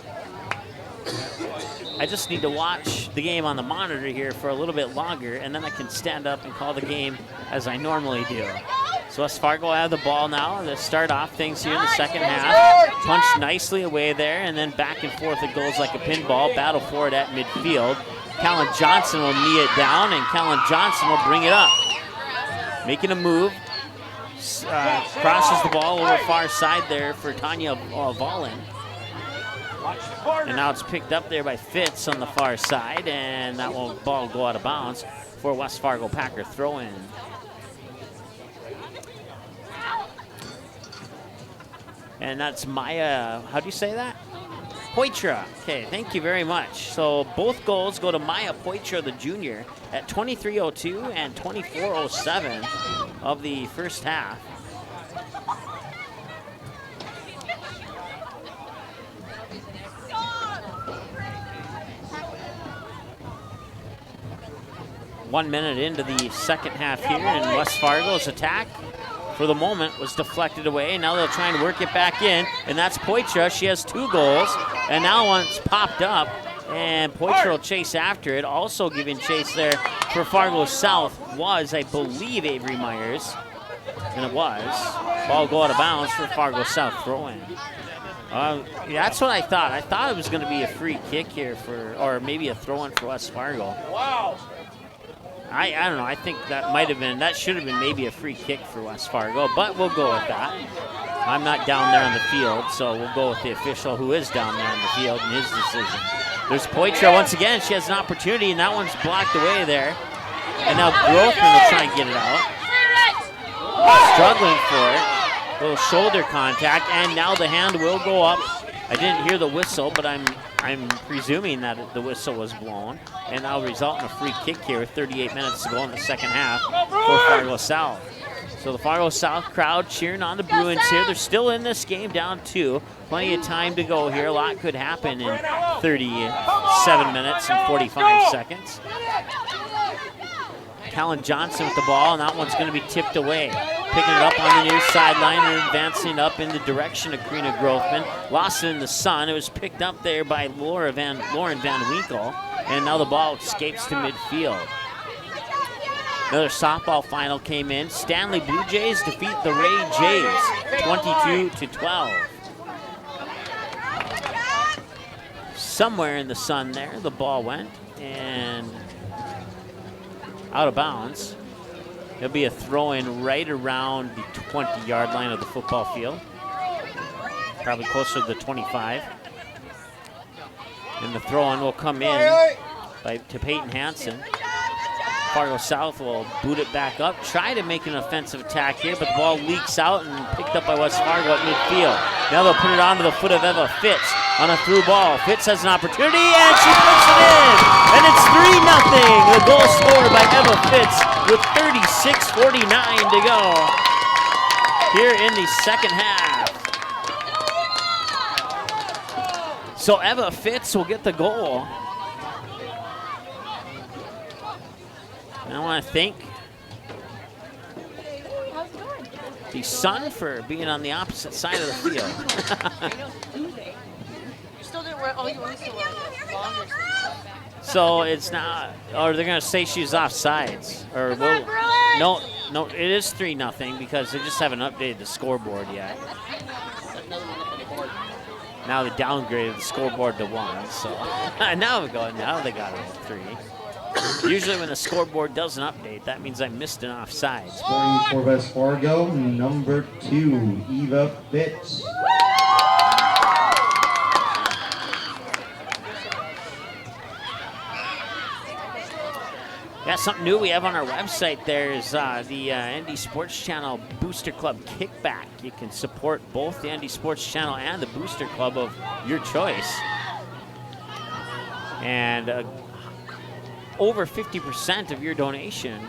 I just need to watch the game on the monitor here for a little bit longer, and then I can stand up and call the game as I normally do. So West Fargo have the ball now to start off things here in the second half. Punched nicely away there, and then back and forth it goes like a pinball. Battle for it at midfield. Callan Johnson will knee it down, and Callan Johnson will bring it up. Making a move. Crosses the ball over far side there for Tanya Volin. And now it's picked up there by Fitz on the far side, and that will ball go out of bounds for West Fargo Packer throw-in. And that's Maya, how do you say that? Poitra. Okay, thank you very much. So both goals go to Maya Poitra, the junior, at 23:02 and 24:07 of the first half. One minute into the second half here, and West Fargo's attack for the moment was deflected away. Now they'll try and work it back in, and that's Poitra. She has 2 goals, and now one's popped up, and Poitra will chase after it. Also giving chase there for Fargo South was, I believe, Avery Myers, and it was. Ball go out of bounds for Fargo South throw-in. That's what I thought. I thought it was going to be a free kick here or maybe a throw-in for West Fargo. Wow. I don't know. I think that should have been maybe a free kick for West Fargo, but we'll go with that. I'm not down there on the field, so we'll go with the official who is down there on the field and his decision. There's Poitra once again. She has an opportunity, and that one's blocked away there. And now Grothman will try and get it out. Struggling for it. A little shoulder contact, and now the hand will go up. I didn't hear the whistle, but I'm presuming that the whistle was blown, and that'll result in a free kick here with 38 minutes to go in the second half for Fargo South. So the Fargo South crowd cheering on the Bruins here. They're still in this game, down 2. Plenty of time to go here. A lot could happen in 37 minutes and 45 seconds. Callan Johnson with the ball, and that one's going to be tipped away. Picking it up on the near sideline and advancing up in the direction of Karina Grothman. Lost it in the sun. It was picked up there by Lauren Van Winkle, and now the ball escapes to midfield. Another softball final came in. Stanley Blue Jays defeat the Ray Jays 22-12. Somewhere in the sun there, the ball went, and out of bounds. It'll be a throw-in right around the 20-yard line of the football field. Probably closer to the 25. And the throw-in will come in to Peyton Hansen. Fargo South will boot it back up, try to make an offensive attack here, but the ball leaks out and picked up by West Fargo at midfield. Now they'll put it onto the foot of Eva Fitz on a through ball. Fitz has an opportunity, and she puts it in! And it's 3-0. The goal scored by Eva Fitz with 36:49 to go here in the second half. So Eva Fitz will get the goal. And I want to thank the sun for being on the opposite side of the field. Still didn't wear. Oh, you only still wear longer. So it's not, or they're going to say she's offsides. Or no, it is 3-0 because they just haven't updated the scoreboard yet. Now they downgraded the scoreboard to 1, so now we're going. Now they got it at 3. Usually when the scoreboard doesn't update, that means I missed an offside. Scoring for West Fargo, number 2, Eva Fitz. Yeah, something new we have on our website there is the ND Sports Channel Booster Club Kickback. You can support both the ND Sports Channel and the Booster Club of your choice. And over 50% of your donation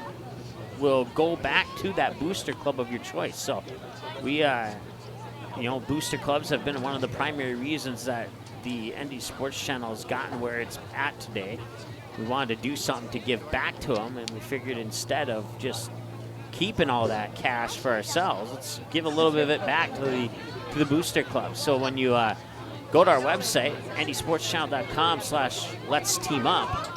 will go back to that Booster Club of your choice. So we, Booster Clubs have been one of the primary reasons that the ND Sports Channel has gotten where it's at today. We wanted to do something to give back to them, and we figured instead of just keeping all that cash for ourselves, let's give a little bit of it back to the Booster Club. So when you go to our website, ndsportschannel.com/let's team up,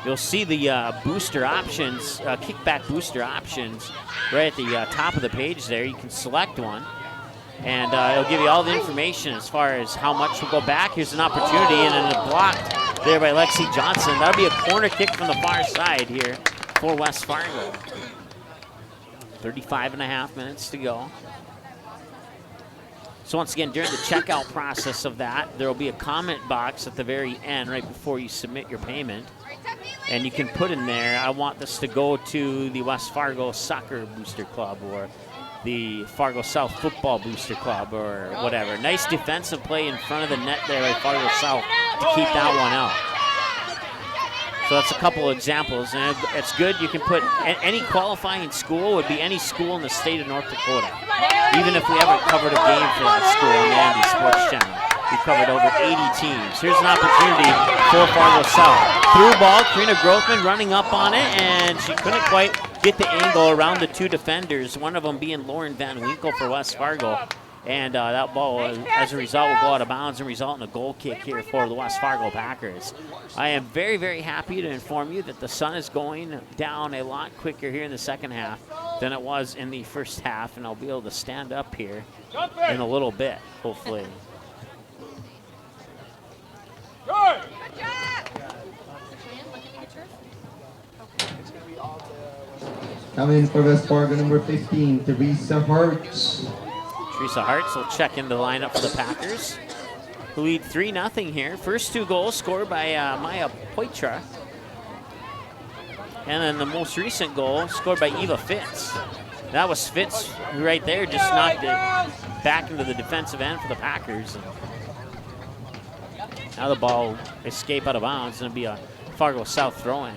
you'll see the booster options, kickback booster options, right at the top of the page there. You can select one, and it'll give you all the information as far as how much will go back. Here's an opportunity, and then a blocked there by Lexi Johnson. That'll be a corner kick from the far side here for West Fargo. 35.5 minutes to go. So once again, during the checkout process of that, there will be a comment box at the very end right before you submit your payment. And you can put in there, I want this to go to the West Fargo Soccer Booster Club or the Fargo South Football Booster Club or whatever. Nice defensive play in front of the net there by Fargo South to keep that one out. So that's a couple of examples, and it's good. You can put any qualifying school, would be any school in the state of North Dakota. Even if we haven't covered a game for that school on the Andy Sports Channel. We've covered over 80 teams. Here's an opportunity for Fargo South. Through ball, Karina Grothman running up on it, and she couldn't quite get the angle around the two defenders, one of them being Lauren Van Winkle for West Fargo. And that ball, as a result, will go out of bounds and result in a goal kick here for the West Fargo Packers. I am very, very happy to inform you that the sun is going down a lot quicker here in the second half than it was in the first half, and I'll be able to stand up here in a little bit, hopefully. Good. Coming in for West Fargo, number 15, Teresa Hartz. Teresa Hartz will check into the lineup for the Packers, who lead 3-0 here. First two goals scored by Maya Poitra. And then the most recent goal scored by Eva Fitz. That was Fitz who right there just knocked it back into the defensive end for the Packers. And now the ball will escape out of bounds, and it'll be a Fargo South throw-in.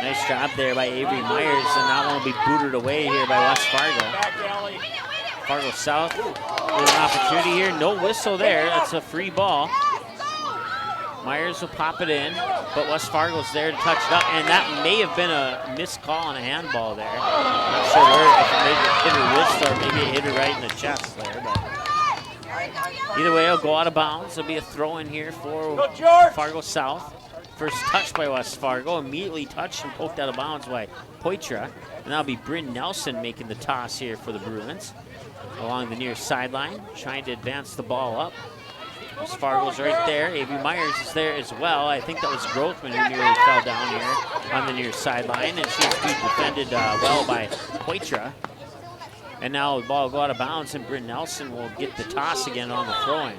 Nice job there by Avery Myers, and that one will be booted away here by West Fargo. Fargo South with an opportunity here. No whistle there. That's a free ball. Myers will pop it in, but West Fargo's there to touch it up, and that may have been a missed call on a handball there. Not sure where, if it maybe hit her wrist or maybe it hit her right in the chest there. But either way, it'll go out of bounds. It'll be a throw in here for Fargo South. First touch by West Fargo, immediately touched and poked out of bounds by Poitra. And that'll be Bryn Nelson making the toss here for the Bruins along the near sideline, trying to advance the ball up. West Fargo's right there. Avery Myers is there as well. I think that was Grothman who nearly fell down here on the near sideline, and she's being defended well by Poitra. And now the ball will go out of bounds, and Bryn Nelson will get the toss again on the throw-in.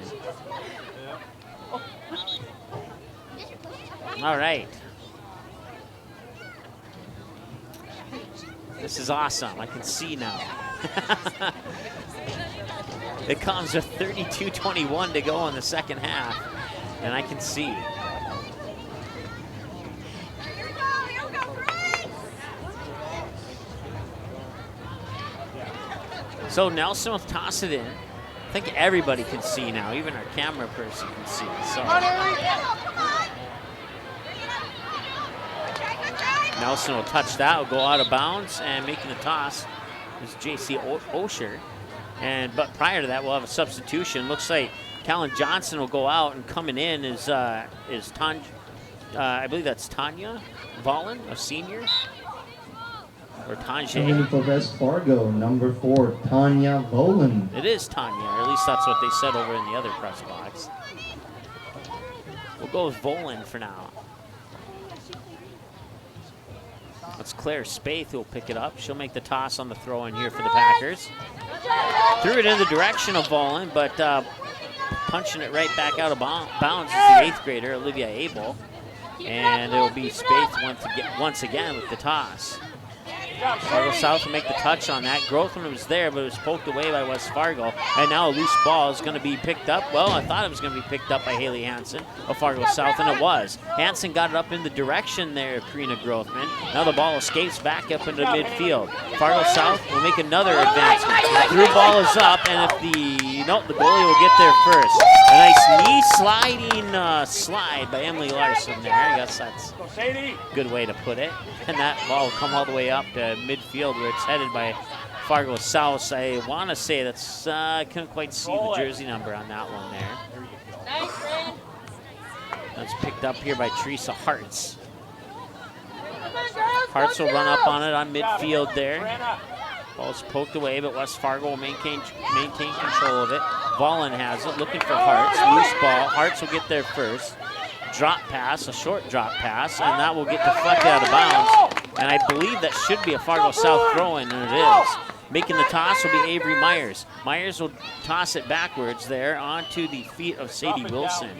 All right. This is awesome. I can see now. It comes with 32:21 to go in the second half, and I can see. So Nelson will toss it in. I think everybody can see now, even our camera person can see. So Nelson will touch that, will go out of bounds, and making the toss is J.C. Osher. But prior to that, we'll have a substitution. Looks like Callan Johnson will go out, and coming in is Tanya. I believe that's Tanya Volin, a senior, or Tanja. Coming in for West Fargo, number 4, Tanya Volin. It is Tanya, or at least that's what they said over in the other press box. We'll go with Volin for now. That's Claire Spaeth who will pick it up. She'll make the toss on the throw in here for the Packers. Threw it in the direction of Volin, but punching it right back out of bounds is the 8th grader, Olivia Abel. And it will be Spaeth once again with the toss. Fargo South will make the touch on that. Grothman was there, but it was poked away by West Fargo. And now a loose ball is going to be picked up. Well, I thought it was going to be picked up by Haley Hansen of Fargo South, and it was. Hansen got it up in the direction there of Karina Grothman. Now the ball escapes back up into midfield. Fargo South will make another advancement. The through ball is up, and if the goalie will get there first. A nice knee sliding slide by Emily Larson there. I guess that's a good way to put it. And that ball will come all the way up to midfield where it's headed by Fargo South. I want to say that's, I couldn't quite see the jersey number on that one there. That's picked up here by Teresa Hartz. Hartz will run up on it on midfield there. Ball's poked away, but West Fargo will maintain control of it. Volin has it, looking for Hartz. Loose ball. Hartz will get there first. Drop pass, a short drop pass, and that will get deflected out of bounds. And I believe that should be a Fargo South throw-in, and it is. Making the toss will be Avery Myers. Myers will toss it backwards there onto the feet of Sadie Wilson.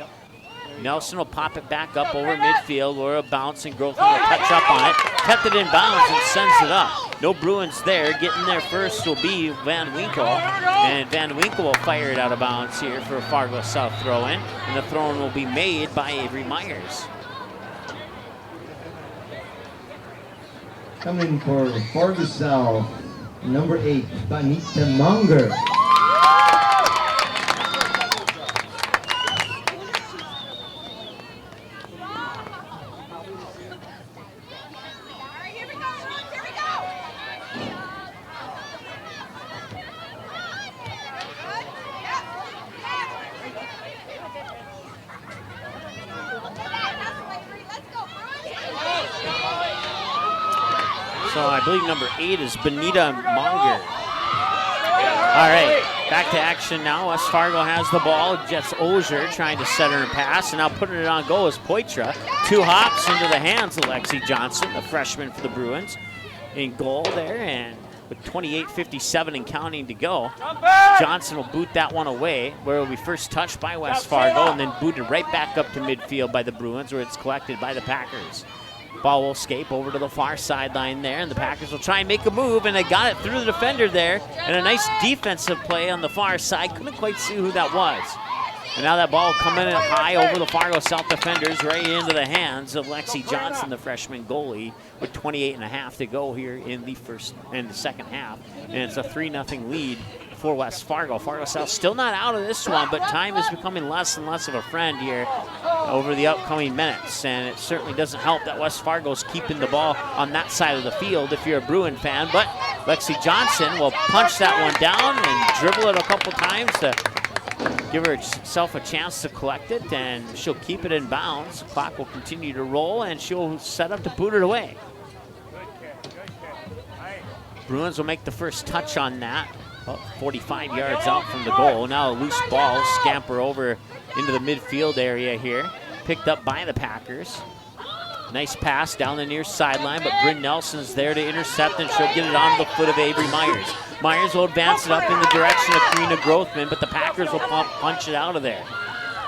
Nelson will pop it back up over midfield where a bounce, and Grothman will touch up on it. Kept it in bounds and sends it up. No Bruins there. Getting there first will be Van Winkle. And Van Winkle will fire it out of bounds here for a Fargo South throw-in. And the throw-in will be made by Avery Myers. Coming for Fargo South, number 8, Vanita Munger. So I believe number 8 is Benita Monger. All right, back to action now. West Fargo has the ball. Jess Ozier trying to set her a pass, and now putting it on goal is Poitra. 2 hops into the hands of Lexi Johnson, the freshman for the Bruins, in goal there, and with 28:57 and counting to go. Johnson will boot that one away, where it will be first touched by West Fargo and then booted right back up to midfield by the Bruins, where it's collected by the Packers. Ball will escape over to the far sideline there, and the Packers will try and make a move, and they got it through the defender there, and a nice defensive play on the far side. Couldn't quite see who that was. And now that ball will come in high over the Fargo South defenders, right into the hands of Lexi Johnson, the freshman goalie, with 28.5 to go here in the second half. And it's a 3-0 lead for West Fargo. Fargo South still not out of this one, but time is becoming less and less of a friend here over the upcoming minutes. And it certainly doesn't help that West Fargo's keeping the ball on that side of the field if you're a Bruin fan. But Lexi Johnson will punch that one down and dribble it a couple times to give herself a chance to collect it, and she'll keep it in bounds. The clock will continue to roll, and she'll set up to boot it away. Bruins will make the first touch on that. 45 yards out from the goal. Now a loose ball scamper over into the midfield area here. Picked up by the Packers. Nice pass down the near sideline, but Bryn Nelson's there to intercept, and she'll get it onto the foot of Avery Myers. Myers will advance it up in the direction of Karina Grothman, but the Packers will punch it out of there.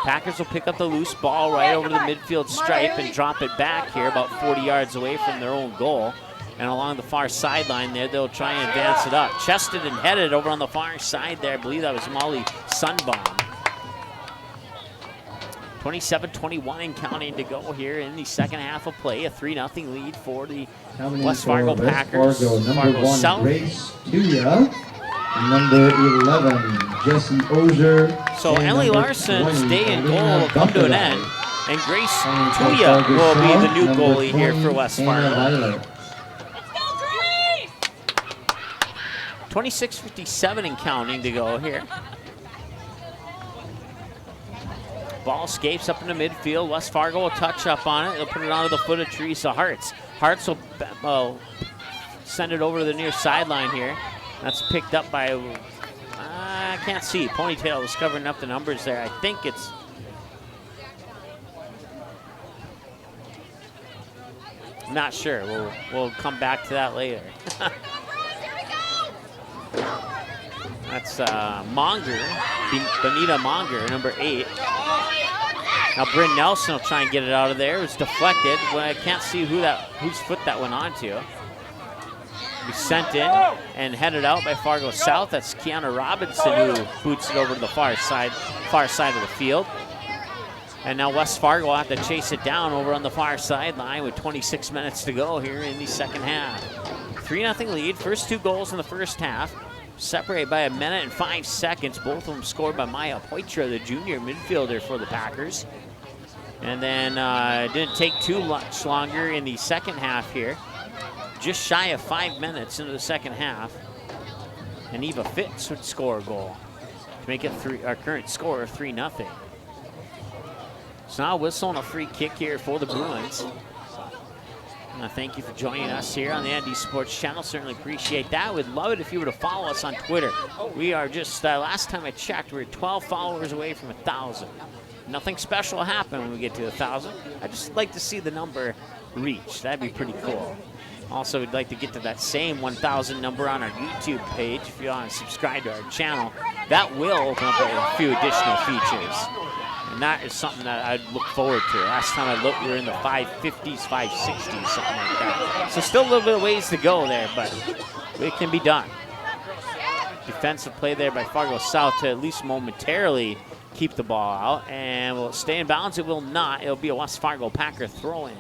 Packers will pick up the loose ball right over the midfield stripe and drop it back here about 40 yards away from their own goal. And along the far sideline there, they'll try and advance it up. Chested and headed over on the far side there. I believe that was Molly Sunbaum. 27-21 and counting to go here in the second half of play. A 3-0 lead for the West Fargo Packers. Number 1, South. Grace Tuya. Number 11, Jesse Ozier. So and Emily number Larson's 20, day in goal Alina will come to an Buckelay. end. And Grace And for Tuya Fargo will be the South, new number goalie here 20, for West Anna Fargo. Violet. 26:57 and counting to go here. Ball escapes up in the midfield. West Fargo will touch up on it. They'll put it onto the foot of Teresa Hartz. Hartz will send it over to the near sideline here. That's picked up by, I can't see. Ponytail was covering up the numbers there. I think it's, not sure. We'll come back to that later. That's Monger, Benita Monger, number 8. Now Bryn Nelson will try and get it out of there. It was deflected. Well, I can't see whose foot that went onto. Be sent in and headed out by Fargo South. That's Kiana Robinson who boots it over to the far side of the field. And now West Fargo will have to chase it down over on the far sideline with 26 minutes to go here in the second half. 3-0 lead. First 2 goals in the first half. Separated by 1 minute and 5 seconds. Both of them scored by Maya Poitra, the junior midfielder for the Packers. And then it didn't take too much longer in the second half here. Just shy of 5 minutes into the second half. And Eva Fitz would score a goal to make it our current score of 3-0. So now whistling a free kick here for the Bruins. Thank you for joining us here on the ND Sports Channel. Certainly appreciate that. We'd love it if you were to follow us on Twitter. We are just, last time I checked, we're 12 followers away from 1,000. Nothing special will happen when we get to 1,000. I'd just like to see the number reach. That'd be pretty cool. Also, we'd like to get to that same 1,000 number on our YouTube page. If you want to subscribe to our channel, that will open up a few additional features. And that is something that I'd look forward to. Last time I looked, we were in the 550s, 560s, something like that. So still a little bit of ways to go there, but it can be done. Defensive play there by Fargo South to at least momentarily keep the ball out. And will it stay in bounds? It will not. It'll be a West Fargo Packer throw-in.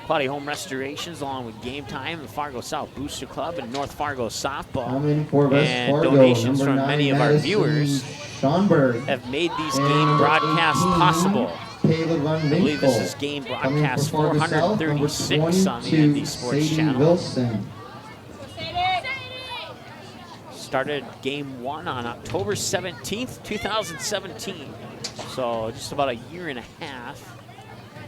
Quality Home Restorations, along with Game Time, the Fargo South Booster Club, and North Fargo Softball. And Fargo, donations from 9, many of our Madison viewers Schonberg. have made these And game number broadcasts 18, possible. Taylor Van I believe this is Winkle. game Coming broadcast for Fargo South, 436 on the number ND Sports 22, Channel. Wilson. Started game 1 on October 17th, 2017. So just about a year and a half.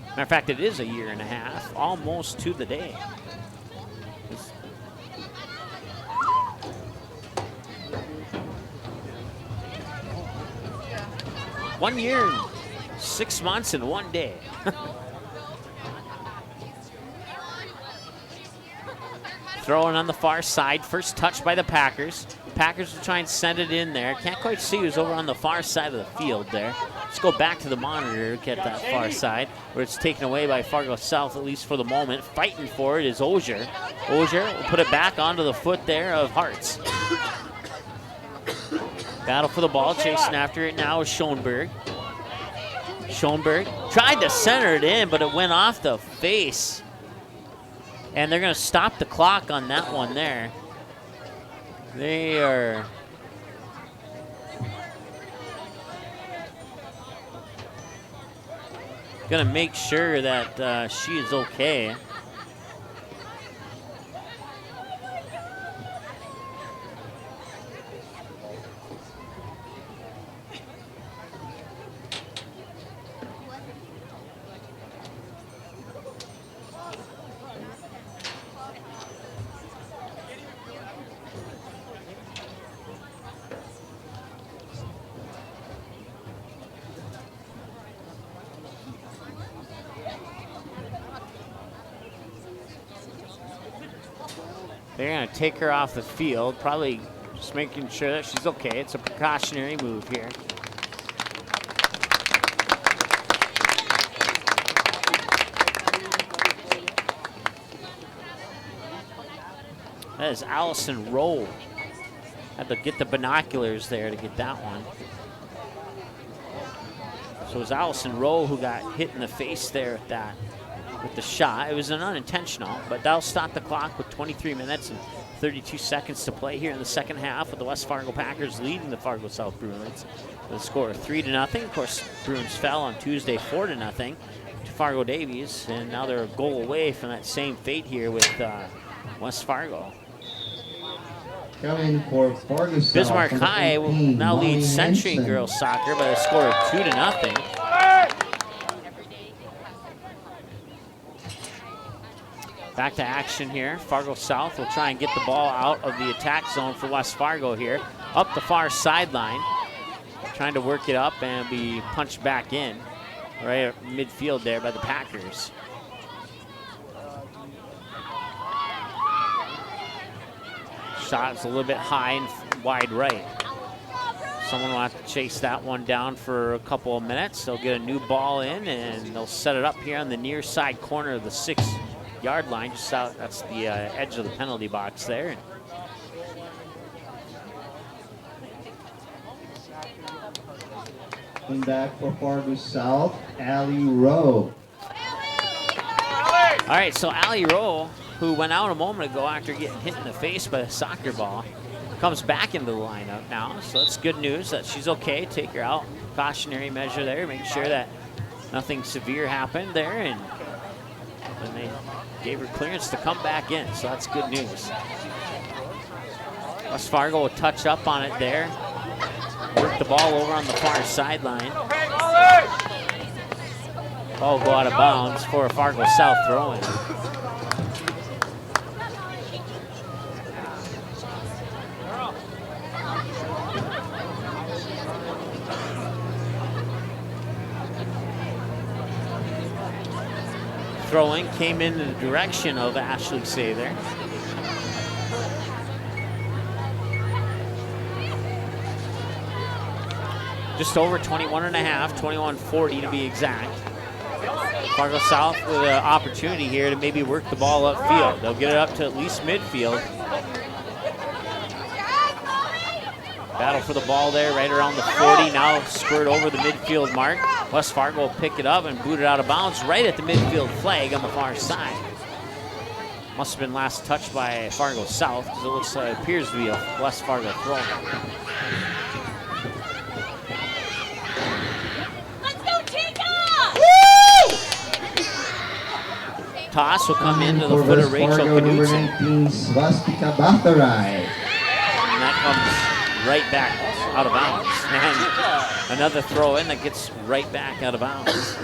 Matter of fact, it is a year and a half, almost to the day. One year, 6 months, and 1 day. Throwing on the far side, first touch by the Packers. Packers will try and send it in there. Can't quite see who's over on the far side of the field there. Let's go back to the monitor, get that far side, where it's taken away by Fargo South, at least for the moment. Fighting for it is Ozier. Ozier will put it back onto the foot there of Hartz. Battle for the ball, chasing after it now is Schoenberg. Schoenberg tried to center it in, but it went off the face. And they're going to stop the clock on that one there. They are going to make sure that she is okay. They're going to take her off the field, probably just making sure that she's okay. It's a precautionary move here. That is Allison Rowe. Had to get the binoculars there to get that one. So it was Allison Rowe who got hit in the face there with the shot. It was an unintentional, but that'll stop the clock with 23 minutes and 32 seconds to play here in the second half, with the West Fargo Packers leading the Fargo South Bruins with a score of 3-0. Of course, Bruins fell on Tuesday 4-0 to Fargo Davies, and now they're a goal away from that same fate here with West Fargo. Coming for Fargo South. Bismarck High will now lead Century in girls soccer by a score of 2-0. Back to action here. Fargo South will try and get the ball out of the attack zone for West Fargo here. Up the far sideline. Trying to work it up and be punched back in. Right at midfield there by the Packers. Shot's a little bit high and wide right. Someone will have to chase that one down for a couple of minutes. They'll get a new ball in and they'll set it up here on the near side corner of the 6-yard line, just out. That's the edge of the penalty box there. And back for Fargo South, Allie Rowe. All right, so Allie Rowe, who went out a moment ago after getting hit in the face by a soccer ball, comes back into the lineup now. So that's good news that she's okay. Take her out. Cautionary measure there. Make sure that nothing severe happened there. And they gave her clearance to come back in. So that's good news. West Fargo will touch up on it there. Work the ball over on the far sideline. Ball will go out of bounds for a Fargo South throw-in. Throw-in came in the direction of Ashley Say there. Just over 21 and a half, 21:40 to be exact. Fargo South with an opportunity here to maybe work the ball upfield. They'll get it up to at least midfield. Battle for the ball there, right around the 40. Now squirt over the midfield mark. West Fargo will pick it up and boot it out of bounds right at the midfield flag on the far side. Must have been last touched by Fargo South, because it looks like it appears to be a West Fargo throw. Toss will come into the foot of Rachel Knudsen. Swastika Batharai. And that comes right back out of bounds. And another throw in that gets right back out of bounds.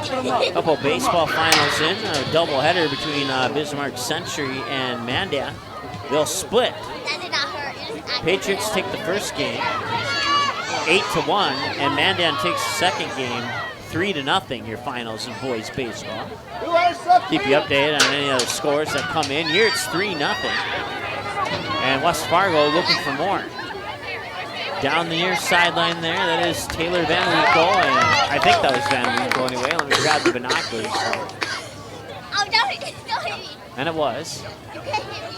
A couple baseball finals in, a doubleheader between Bismarck Century and Mandan. They'll split. Patriots take the first game 8-1, and Mandan takes the second game 3-0. Your finals in boys baseball. Keep you updated on any other scores that come in. Here it's 3-0, and West Fargo looking for more. Down the near sideline there, that is Taylor Van Winkle, and I think that was Van Winkle anyway. Let me grab the binoculars. Oh, don't hit me. And it was. You can't hit me.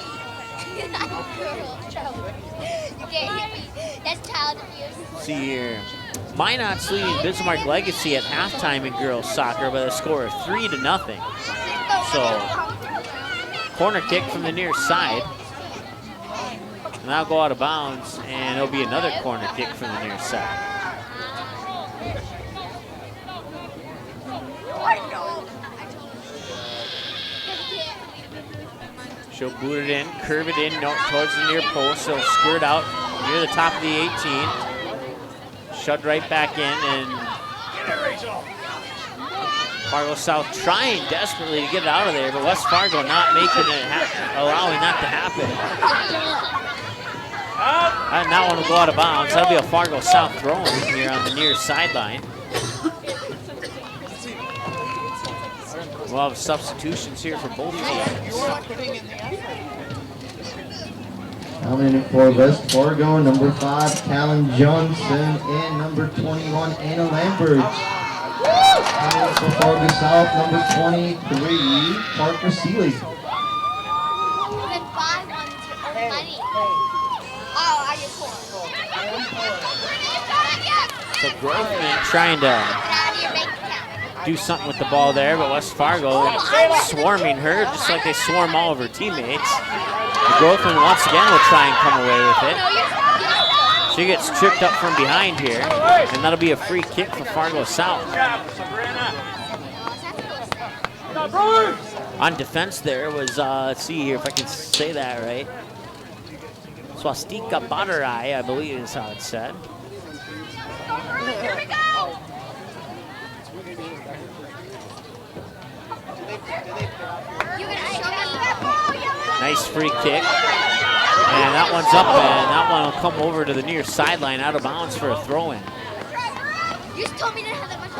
You can't hit me. That's child abuse. See here. Minot's leading Bismarck Legacy at halftime in girls soccer by a score of 3-0. So, corner kick from the near side. And that'll go out of bounds, and it'll be another corner kick from the near side. She'll boot it in, curve it in towards the near post. She'll squirt out near the top of the 18. Shoved right back in, and Fargo South trying desperately to get it out of there, but West Fargo not making it allowing that to happen. And that one will go out of bounds. That'll be a Fargo South throw here on the near sideline. We'll have substitutions here for both teams. Coming in for West Fargo, number 5, Callan Johnson, and number 21, Anna Lambert. Coming in for Fargo South, number 23, Parker Seeley. So Groveman trying to do something with the ball there, but West Fargo swarming her just like they swarm all of her teammates. Groveman once again will try and come away with it. She gets tripped up from behind here, and that'll be a free kick for Fargo South. On defense there was, let's see here if I can say that right, Swastika Badarai, I believe is how it's said. Here we go! Nice free kick. And that one's up, and that one will come over to the near sideline, out of bounds for a throw-in. You just told me to have that much.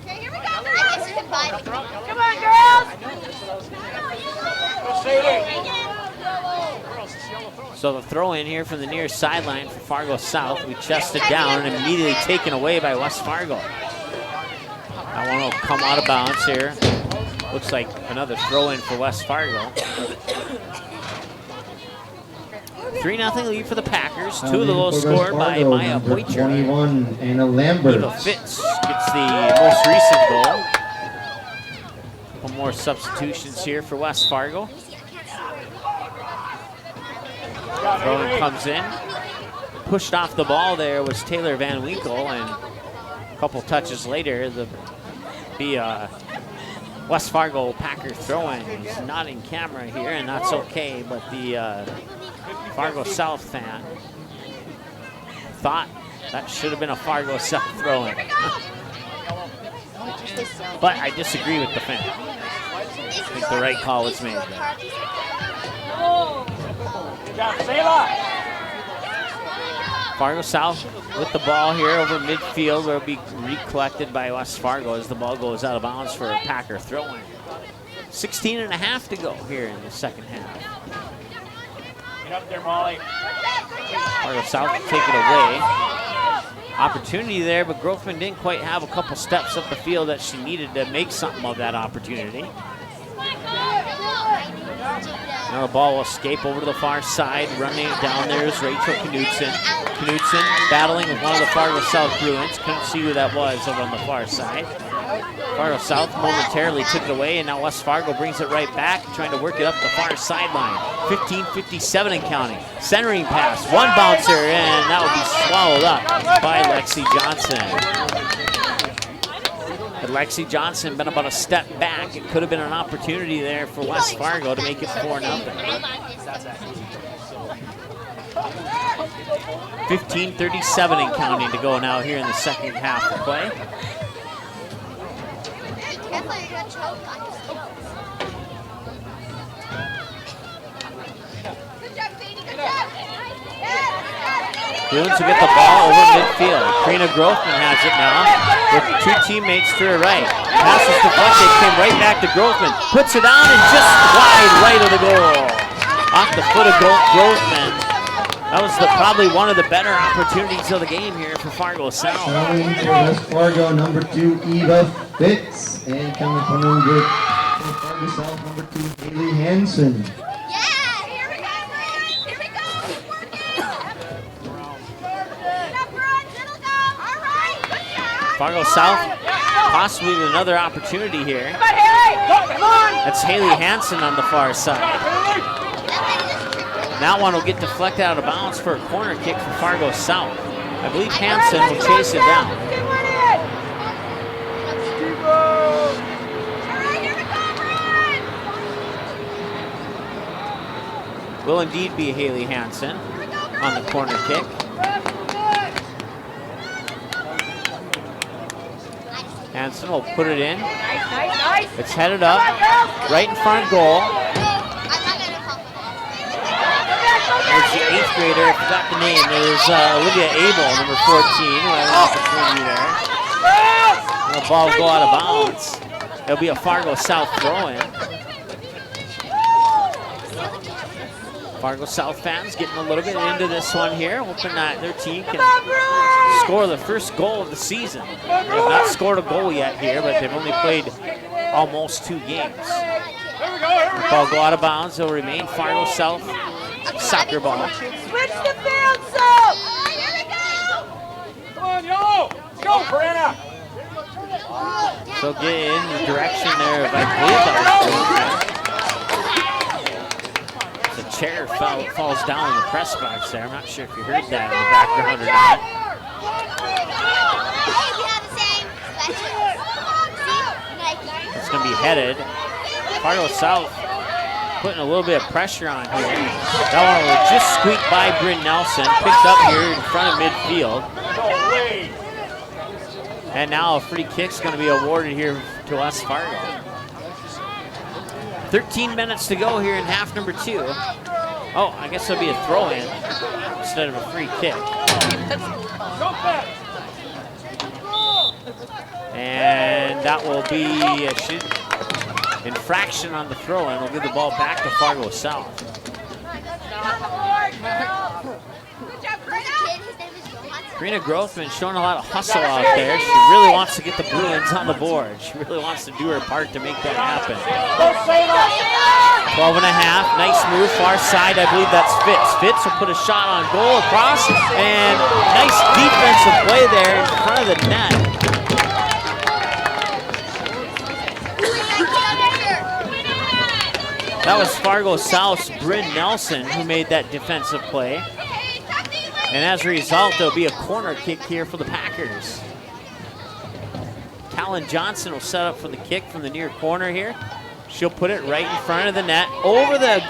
Okay, here we go, I guess you can buy me. Come on, girls! So the throw in here from the near sideline for Fargo South. We chested down and immediately taken away by West Fargo. That one will come out of bounds here. Looks like another throw in for West Fargo. 3-0 lead for the Packers. Two of the goals scored by Maya Poitcher. 21, Anna Lambert. Eva Fitz gets the most recent goal. Couple more substitutions here for West Fargo. Throw-in comes in. Pushed off the ball there was Taylor Van Winkle, and a couple touches later, the West Fargo Packer throw-in. He's not in camera here, and that's okay, but the Fargo South fan thought that should have been a Fargo South throw-in. But I disagree with the fan. I think the right call was made there. Fargo South with the ball here over midfield, where it'll be recollected by West Fargo as the ball goes out of bounds for a Packer throw-in. 16.5 to go here in the second half. Get up there, Molly. Fargo South will take it away. Opportunity there, but Groveman didn't quite have a couple steps up the field that she needed to make something of that opportunity. Now the ball will escape over to the far side. Running it down there is Rachel Knudsen. Knudsen battling with one of the Fargo South Bruins. Couldn't see who that was over on the far side. Fargo South momentarily took it away, and now West Fargo brings it right back, trying to work it up the far sideline. 15:57 and counting. Centering pass, one bouncer, and that will be swallowed up by Lexi Johnson. Had Lexi Johnson been about a step back, it could have been an opportunity there for West Fargo to make it 4-0. 15:37 and counting to go now here in the second half of play. Bruins will get the ball over midfield. Karina Groveman has it now with two teammates to her right. Passes deflected, came right back to Groveman. Puts it on and just wide right of the goal. Off the foot of Groveman. That was probably one of the better opportunities of the game here for Fargo South. Coming for West Fargo, number 2, Eva Fitz. And coming from number Fargo South, number 2, Haley Hansen. Fargo South possibly with another opportunity here. That's Haley Hansen on the far side. That one will get deflected out of bounds for a corner kick for Fargo South. I believe Hansen will chase it down. Will indeed be Haley Hansen on the corner kick. Hansen will put it in. It's headed up, right in front of goal. There's the 8th grader, I forgot the name. It was Olivia Abel, number 14, who had an opportunity there. And the ball will go out of bounds. It'll be a Fargo South throw-in. Fargo South fans getting a little bit into this one here, hoping that their team can score the first goal of the season. They have not scored a goal yet here, but they've only played almost 2 games. The ball will go out of bounds. It'll remain Fargo South soccer ball. Switch the field, so! Here we go! Come on, yo! Let's go, Brenna! So get in the direction there of, I believe that was the chair falls down in the press box there. I'm not sure if you heard that in the background or not. It's going to be headed. Fargo South putting a little bit of pressure on here. That one will just squeak by Bryn Nelson, picked up here in front of midfield. And now a free kick's going to be awarded here to West Fargo. 13 minutes to go here in half number 2. Oh, I guess it'll be a throw-in instead of a free kick. And that will be a infraction on the throw-in. We'll give the ball back to Fargo South. Karina Grothman showing a lot of hustle out there. She really wants to get the Bruins on the board. She really wants to do her part to make that happen. 12 and a half, nice move, far side, I believe that's Fitz. Fitz will put a shot on goal across, and nice defensive play there in front of the net. That was Fargo South's Bryn Nelson who made that defensive play. And as a result, there'll be a corner kick here for the Packers. Callan Johnson will set up for the kick from the near corner here. She'll put it right in front of the net, over the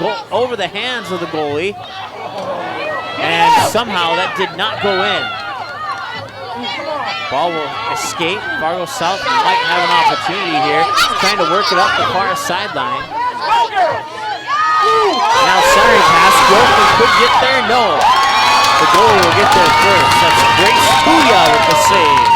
hands of the goalie. And somehow that did not go in. Ball will escape. Fargo South might have an opportunity here. Trying to work it up the far sideline. Now centering pass. Grothman could get there. No. The goalie will get there first. That's Grace Booyah with the save.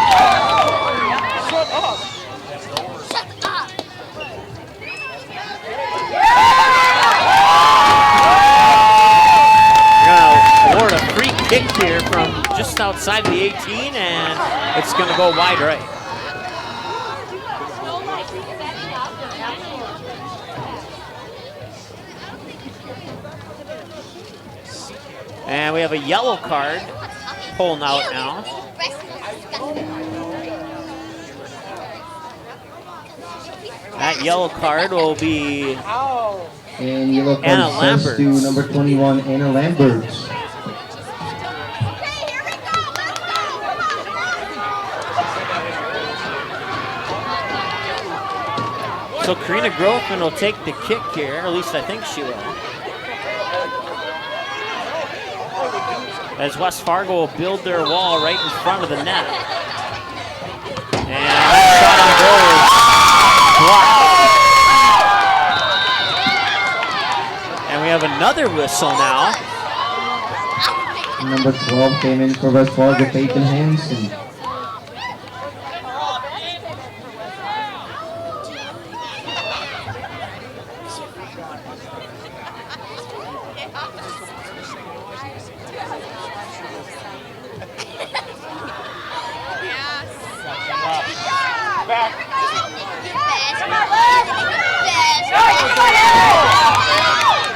We're going to award a free kick here from just outside the 18, and it's going to go wide right. And we have a yellow card pulling out now. That yellow card will be and yellow card Anna says Lambert. to number 21, Anna Lambert. So Karina Grothman will take the kick here, or at least I think she will. As West Fargo will build their wall right in front of the net. And that shot on goal is blocked. And we have another whistle now. Number 12 came in for West Fargo, Peyton Hansen.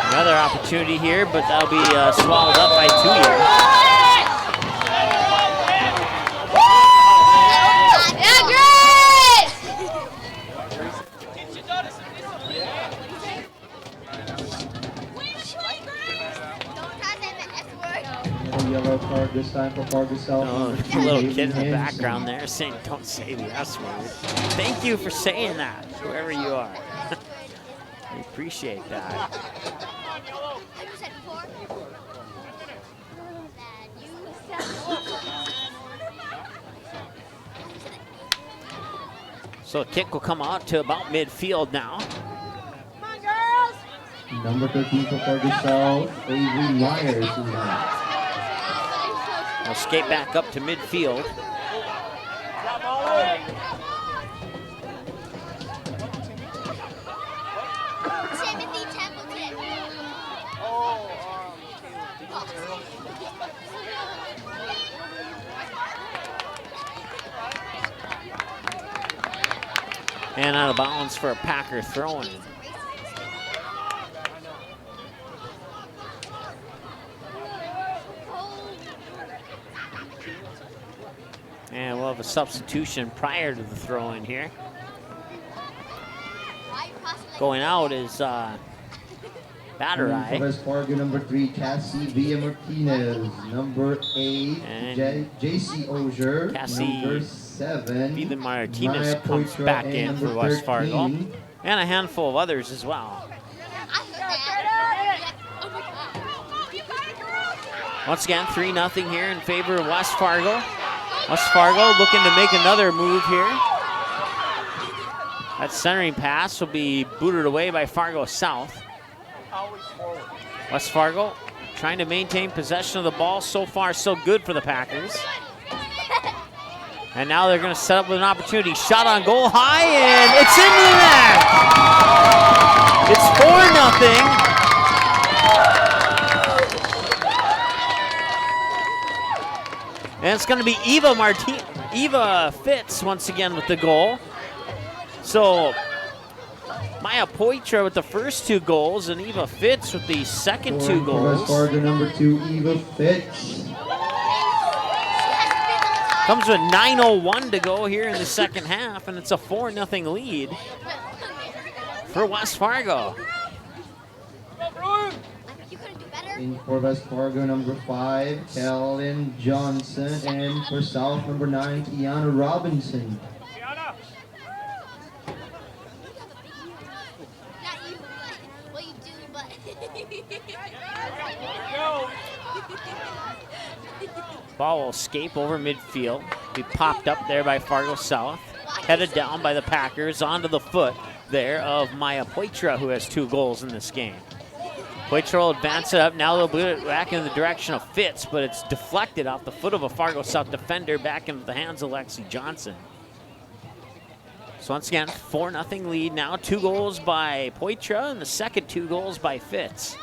Another opportunity here, but that'll be swallowed up by Tuya. Yellow card this time for Fargo South. Oh, a little kid in the background there saying, "Don't say the S word." Thank you for saying that, whoever you are. I appreciate that. So a kick will come out to about midfield now. Come on, girls. Number 13 for Fargo South, Avery Myers is that. We'll skate back up to midfield. Timothy Templeton. And out of bounds for a Packer throw-in. And we'll have a substitution prior to the throw-in here. Going out is Batterai. For West Fargo, number 3, Cassie Villa Martinez. Number 8, And JC Ozier. Cassie Number 7, Villa Martinez Maya comes Poitra, back and in number for West Fargo. 13. And a handful of others as well. Once again, 3-0 here in favor of West Fargo. West Fargo looking to make another move here. That centering pass will be booted away by Fargo South. West Fargo trying to maintain possession of the ball. So far, so good for the Packers. And now they're going to set up with an opportunity. Shot on goal high, and it's into the net. It's 4-0. And it's going to be Eva Fitz once again with the goal. So Maya Poitra with the first 2 goals, and Eva Fitz with the second 2 goals. West Fargo, number 2, Eva Fitz. Comes with 9:01 to go here in the second half, and it's a 4-0 lead for West Fargo. In for West Fargo, number 5, Kellen Johnson. And for South, number 9, Kiana Robinson. Not you, but well, you do, but. Ball will escape over midfield. Be popped up there by Fargo South. Headed down by the Packers onto the foot there of Maya Poitra, who has 2 goals in this game. Poitra will advance it up. Now they'll boot it back in the direction of Fitz, but it's deflected off the foot of a Fargo South defender back into the hands of Lexi Johnson. So once again, 4-0 lead now. 2 goals by Poitra and the second 2 goals by Fitz.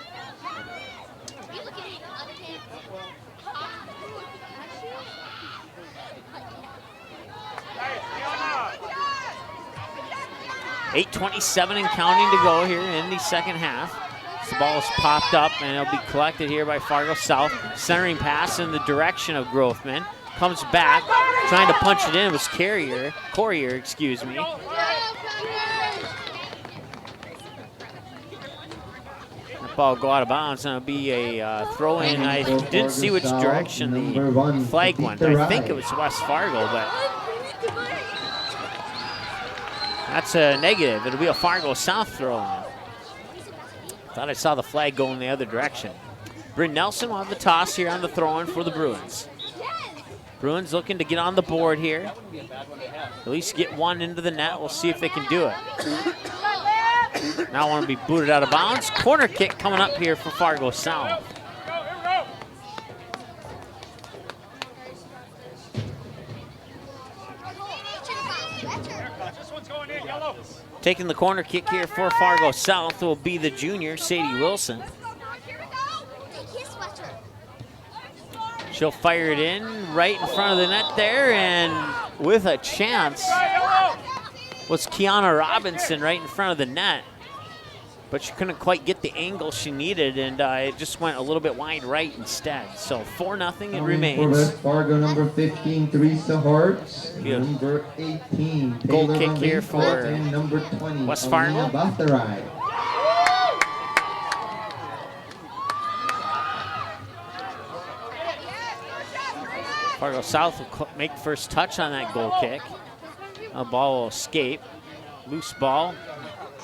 8:27 and counting to go here in the second half. The ball is popped up and it'll be collected here by Fargo South. Centering pass in the direction of Grothman. Comes back, trying to punch it in. It was Corrier, excuse me. That ball will go out of bounds and it'll be a throw-in. I didn't see which direction the flag went. I think it was West Fargo, but that's a negative. It'll be a Fargo South throw-in. Thought I saw the flag go in the other direction. Bryn Nelson will have the toss here on the throw-in for the Bruins. Bruins looking to get on the board here. At least get one into the net. We'll see if they can do it. Now want to be booted out of bounds. Corner kick coming up here for Fargo South. Taking the corner kick here for Fargo South will be the junior, Sadie Wilson. She'll fire it in right in front of the net there, and with a chance was Kiana Robinson right in front of the net. But she couldn't quite get the angle she needed, and it just went a little bit wide right instead. So 4-0 it remains. For West Fargo, number 15, Teresa Hartz. Number 18, goal Taylor kick here for and number 20, West Fargo. Alina Batharai. Fargo South will make first touch on that goal kick. A ball will escape. Loose ball.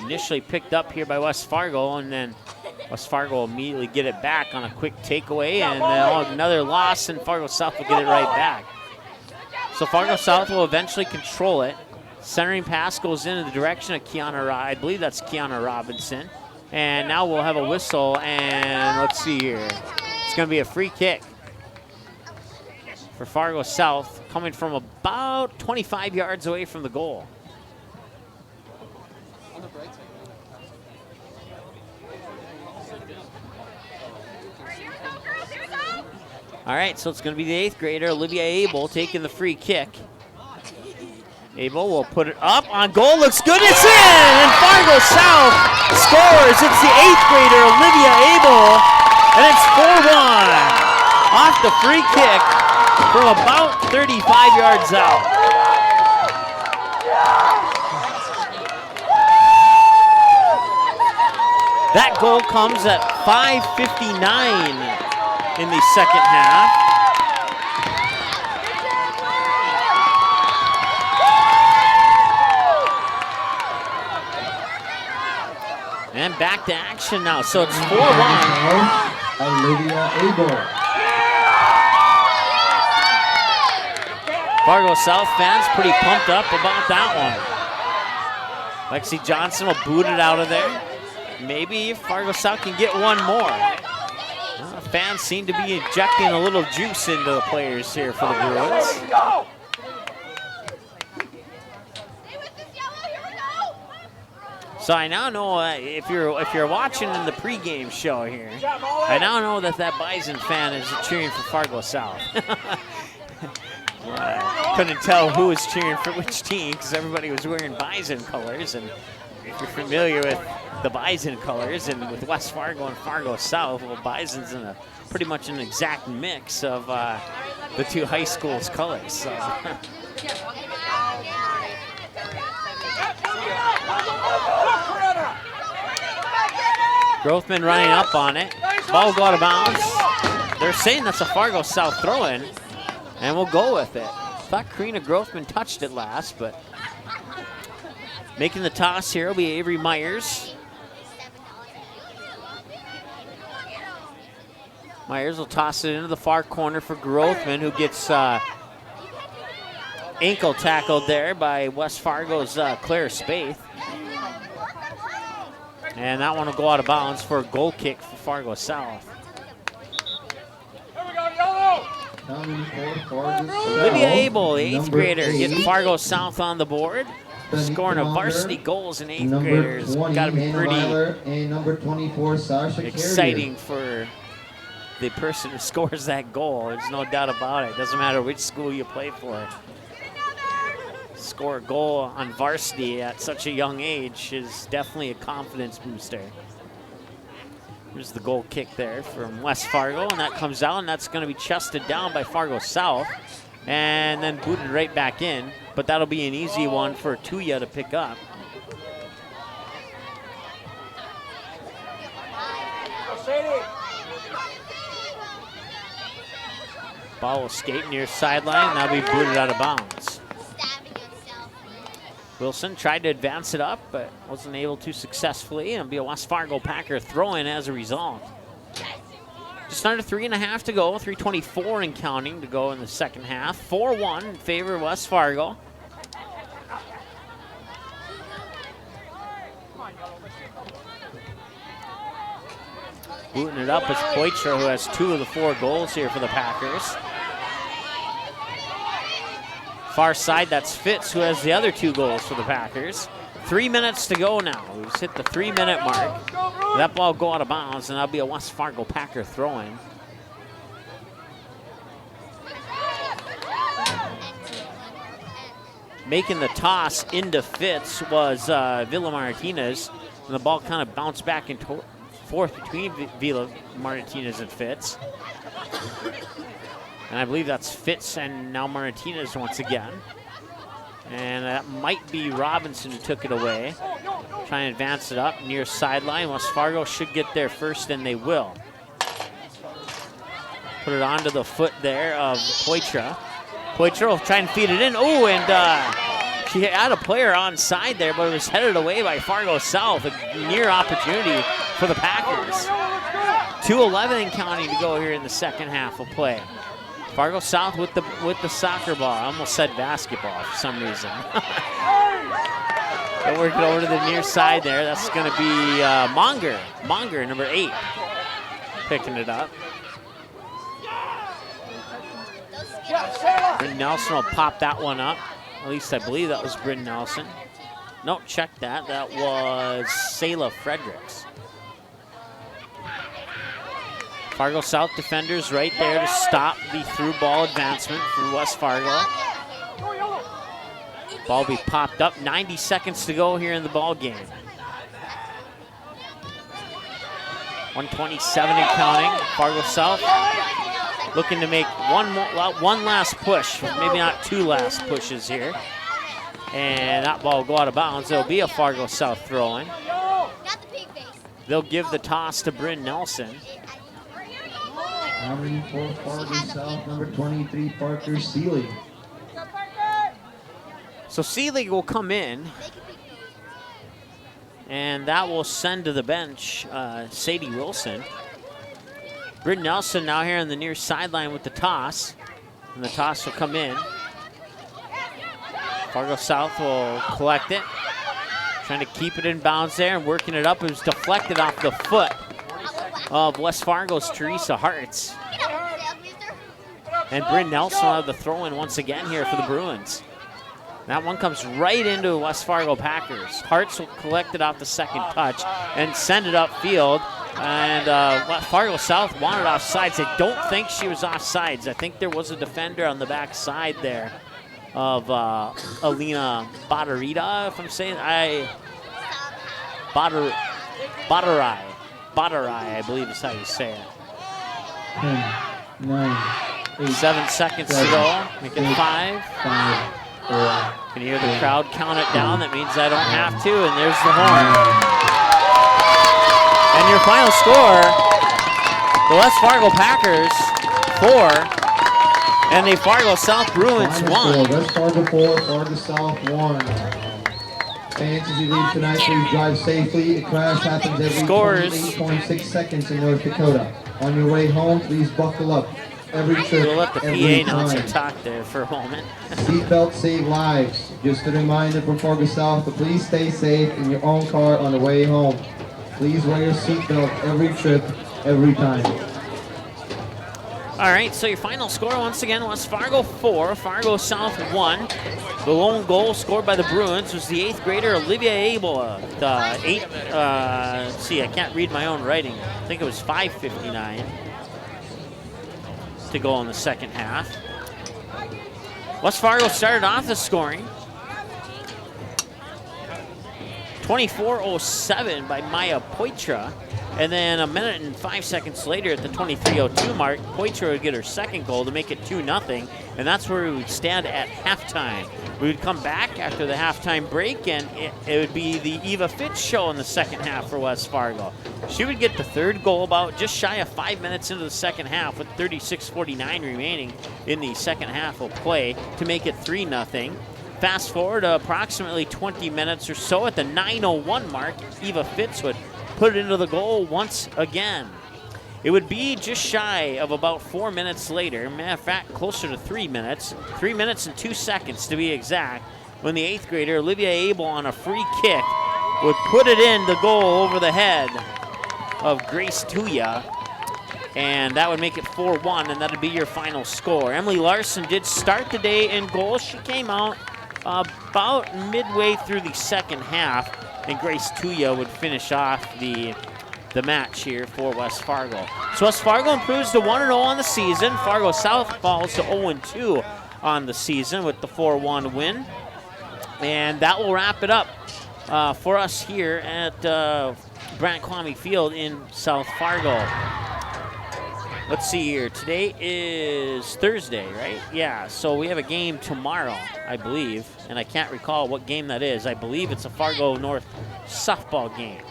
Initially picked up here by West Fargo, and then West Fargo will immediately get it back on a quick takeaway, and then another loss, and Fargo South will get it right back. So Fargo South will eventually control it. Centering pass goes into the direction of I believe that's Kiana Robinson. And now we'll have a whistle, and let's see here. It's going to be a free kick for Fargo South, coming from about 25 yards away from the goal. All right, so it's going to be the 8th grader, Olivia Abel, taking the free kick. Abel will put it up on goal. Looks good. It's in! And Fargo South scores. It's the 8th grader, Olivia Abel. And it's 4-1 off the free kick from about 35 yards out. That goal comes at 5:59 in the second half. And back to action now, so it's 4-1. Olivia Abel. Fargo South fans pretty pumped up about that one. Lexi Johnson will boot it out of there. Maybe Fargo South can get one more. Fans seem to be injecting a little juice into the players here for the Bruins. So I now know if you're watching in the pregame show here, I now know that Bison fan is cheering for Fargo South. Couldn't tell who was cheering for which team because everybody was wearing Bison colors, and if you're familiar with the Bison colors and with West Fargo and Fargo South, well, Bison's in pretty much an exact mix of the two high schools' colors. So. Grothman running up on it. Ball go out of bounds. They're saying that's a Fargo South throw-in, and we'll go with it. Thought Karina Grothman touched it last, but making the toss here will be Avery Myers. Myers will toss it into the far corner for Grothman, who gets ankle tackled there by West Fargo's Claire Spaeth. And that one will go out of bounds for a goal kick for Fargo South. Olivia Abel, the 8th grader, getting Fargo South on the board. Scoring a varsity goals in 8th graders. Got to be pretty exciting for the person who scores that goal. There's no doubt about it. Doesn't matter which school you play for. Score a goal on varsity at such a young age is definitely a confidence booster. There's the goal kick there from West Fargo, and that comes out, and that's going to be chested down by Fargo South and then booted right back in. But that'll be an easy one for Tuya to pick up. Ball will skate near sideline, and that'll be booted out of bounds. Wilson tried to advance it up, but wasn't able to successfully, and it'll be a West Fargo Packer throw-in as a result. Just under 3.5 to go, 3:24 and counting to go in the second half. 4-1 in favor of West Fargo. Booting it up is Poitras, who has 2 of the 4 goals here for the Packers. Far side, that's Fitz, who has the other 2 goals for the Packers. 3 minutes to go now. We've hit the 3-minute mark. That ball go out of bounds, and that'll be a West Fargo Packer throw-in. Making the toss into Fitz was Villa Martinez, and the ball kind of bounced back and forth between Villa Martinez and Fitz. And I believe that's Fitz and now Martinez once again. And that might be Robinson who took it away. Trying to advance it up near sideline. West Fargo should get there first, and they will. Put it onto the foot there of Poitras. Poitras will try and feed it in. Oh, and she had a player on side there, but it was headed away by Fargo South. A near opportunity for the Packers. 2:11 and counting to go here in the second half of play. Fargo South with the soccer ball. I almost said basketball for some reason. They'll work it over to the near side there. That's going to be Monger. Monger, number 8, picking it up. Bryn Nelson will pop that one up. At least I believe that was Bryn Nelson. Nope, check that. That was Selah Fredericks. Fargo South defenders right there to stop the through ball advancement for West Fargo. Ball will be popped up. 90 seconds to go here in the ball game. 127 and counting. Fargo South looking to make one last push, maybe not 2 last pushes here. And that ball will go out of bounds. It'll be a Fargo South throw-in. They'll give the toss to Bryn Nelson. Coming for Fargo South, number 23, Parker Seelig. So Seelig will come in, and that will send to the bench Sadie Wilson. Bryn Nelson now here on the near sideline with the toss, and the toss will come in. Fargo South will collect it, trying to keep it in bounds there and working it up. It was deflected off the foot of West Fargo's Teresa Hartz. And Bryn Nelson will have the throw-in once again here for the Bruins. That one comes right into West Fargo Packers. Hartz will collect it off the second touch and send it upfield. And Fargo South wanted offsides. I don't think she was offsides. I think there was a defender on the back side there of Alina Badarita, if I'm saying Badarai, I believe is how you say it. 10, 9, 8, 7 seconds to go. Make it 5. 5, 4. Can you hear the crowd count it down? That means I don't have to, and there's the horn. And your final score, the West Fargo Packers 4, and the Fargo South Bruins 1. West Fargo 4, Fargo South 1. Fans, as you leave tonight, please drive safely. A crash happens every 28.6 seconds in North Dakota. On your way home, please buckle up. Every trip, We'll let the PA announcer talk there for a moment. Seatbelts save lives. Just a reminder from Fargo South to please stay safe in your own car on the way home. Please wear your seatbelt every trip, every time. All right, so your final score once again, West Fargo 4, Fargo South 1. The lone goal scored by the Bruins was the 8th grader Olivia Abel. See, I can't read my own writing. I think it was 5:59 to go in the second half. West Fargo started off the scoring. 24:07 by Maya Poitra. And then a minute and 5 seconds later at the 23:02 mark, Poitra would get her second goal to make it 2-0. And that's where we would stand at halftime. We would come back after the halftime break, and it would be the Eva Fitz show in the second half for West Fargo. She would get the third goal about just shy of 5 minutes into the second half with 36:49 remaining in the second half of play to make it 3-0. Fast forward to approximately 20 minutes or so at the 9:01 mark, Eva Fitz would put it into the goal once again. It would be just shy of about 4 minutes later, matter of fact, closer to 3 minutes, 3 minutes and 2 seconds to be exact, when the 8th grader, Olivia Abel, on a free kick, would put it in the goal over the head of Grace Tuya, and that would make it 4-1, and that would be your final score. Emily Larson did start the day in goal. She came out about midway through the second half, and Grace Tuya would finish off the match here for West Fargo. So West Fargo improves to 1-0 on the season. Fargo South falls to 0-2 on the season with the 4-1 win. And that will wrap it up for us here at Brant Kwame Field in South Fargo. Let's see here. Today is Thursday, right? Yeah, so we have a game tomorrow, I believe, and I can't recall what game that is. I believe it's a Fargo North softball game.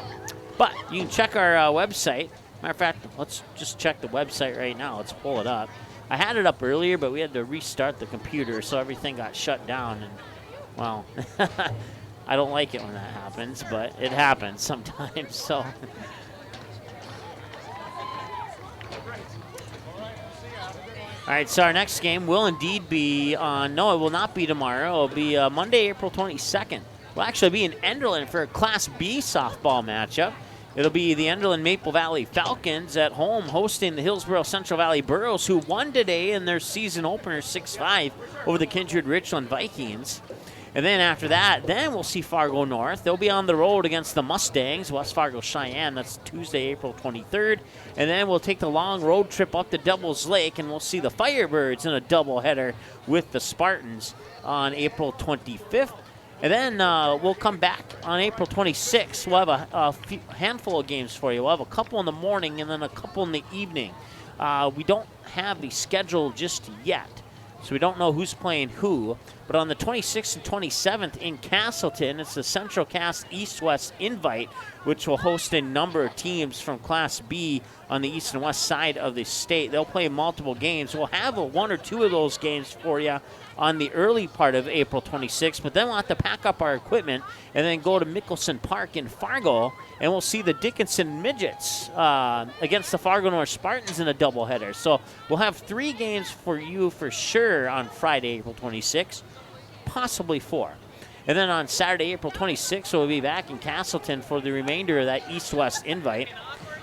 But you can check our website. Matter of fact, let's just check the website right now. Let's pull it up. I had it up earlier, but we had to restart the computer, so everything got shut down. And, well, I don't like it when that happens, but it happens sometimes, so... All right, so our next game will indeed be on, no, it will not be tomorrow. It will be Monday, April 22nd. will actually be in Enderlin for a Class B softball matchup. It'll be the Enderlin Maple Valley Falcons at home hosting the Hillsborough Central Valley Burros, who won today in their season opener 6-5 over the Kindred Richland Vikings. And then after that, then we'll see Fargo North. They'll be on the road against the Mustangs, West Fargo Cheyenne. That's Tuesday, April 23rd. And then we'll take the long road trip up to Devils Lake, and we'll see the Firebirds in a doubleheader with the Spartans on April 25th. And then we'll come back on April 26th. We'll have a handful of games for you. We'll have a couple in the morning and then a couple in the evening. We don't have the schedule just yet, so we don't know who's playing who. But on the 26th and 27th in Castleton, it's the Central Cass East-West Invite, which will host a number of teams from Class B on the east and west side of the state. They'll play multiple games. We'll have one or two of those games for you on the early part of April 26th, but then we'll have to pack up our equipment and then go to Mickelson Park in Fargo, and we'll see the Dickinson Midgets against the Fargo North Spartans in a doubleheader. So we'll have 3 games for you for sure on Friday, April 26th, possibly 4. And then on Saturday, April 26th, we'll be back in Castleton for the remainder of that East-West Invite.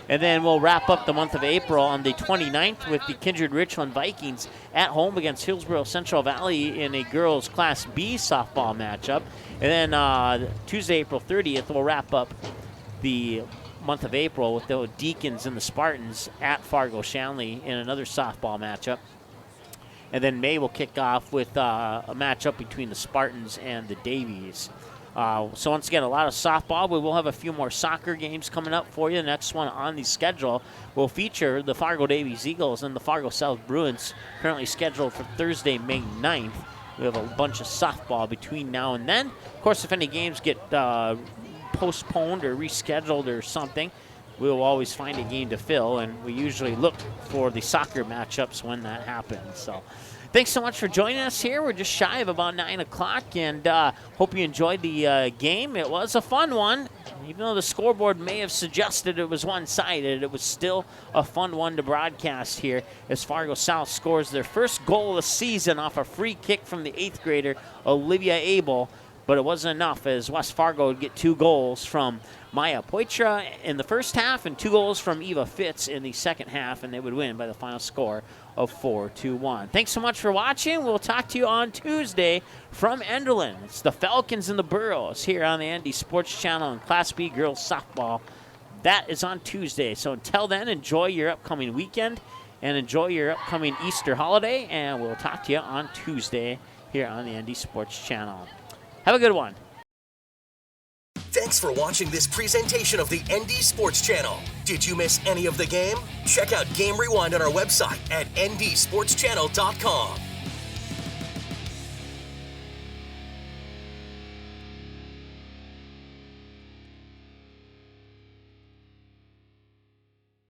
And then we'll wrap up the month of April on the 29th with the Kindred Richland Vikings at home against Hillsborough Central Valley in a girls Class B softball matchup. And then Tuesday, April 30th, we'll wrap up the month of April with the Deacons and the Spartans at Fargo Shanley in another softball matchup. And then May will kick off with a matchup between the Spartans and the Davies. So once again, a lot of softball. We will have a few more soccer games coming up for you. The next one on the schedule will feature the Fargo Davies Eagles and the Fargo South Bruins, currently scheduled for Thursday, May 9th. We have a bunch of softball between now and then. Of course, if any games get postponed or rescheduled or something, we will always find a game to fill, and we usually look for the soccer matchups when that happens. So thanks so much for joining us here. We're just shy of about 9 o'clock, and hope you enjoyed the game. It was a fun one. Even though the scoreboard may have suggested it was one-sided, it was still a fun one to broadcast here as Fargo South scores their first goal of the season off a free kick from the 8th grader, Olivia Abel. But it wasn't enough as West Fargo would get 2 goals from Maya Poitra in the first half and 2 goals from Eva Fitz in the second half, and they would win by the final score of 4-1. Thanks so much for watching. We'll talk to you on Tuesday from Enderlin. It's the Falcons and the Burros here on the ND Sports Channel and Class B Girls Softball. That is on Tuesday. So until then, enjoy your upcoming weekend and enjoy your upcoming Easter holiday, and we'll talk to you on Tuesday here on the ND Sports Channel. Have a good one. Thanks for watching this presentation of the ND Sports Channel. Did you miss any of the game? Check out Game Rewind on our website at ndsportschannel.com.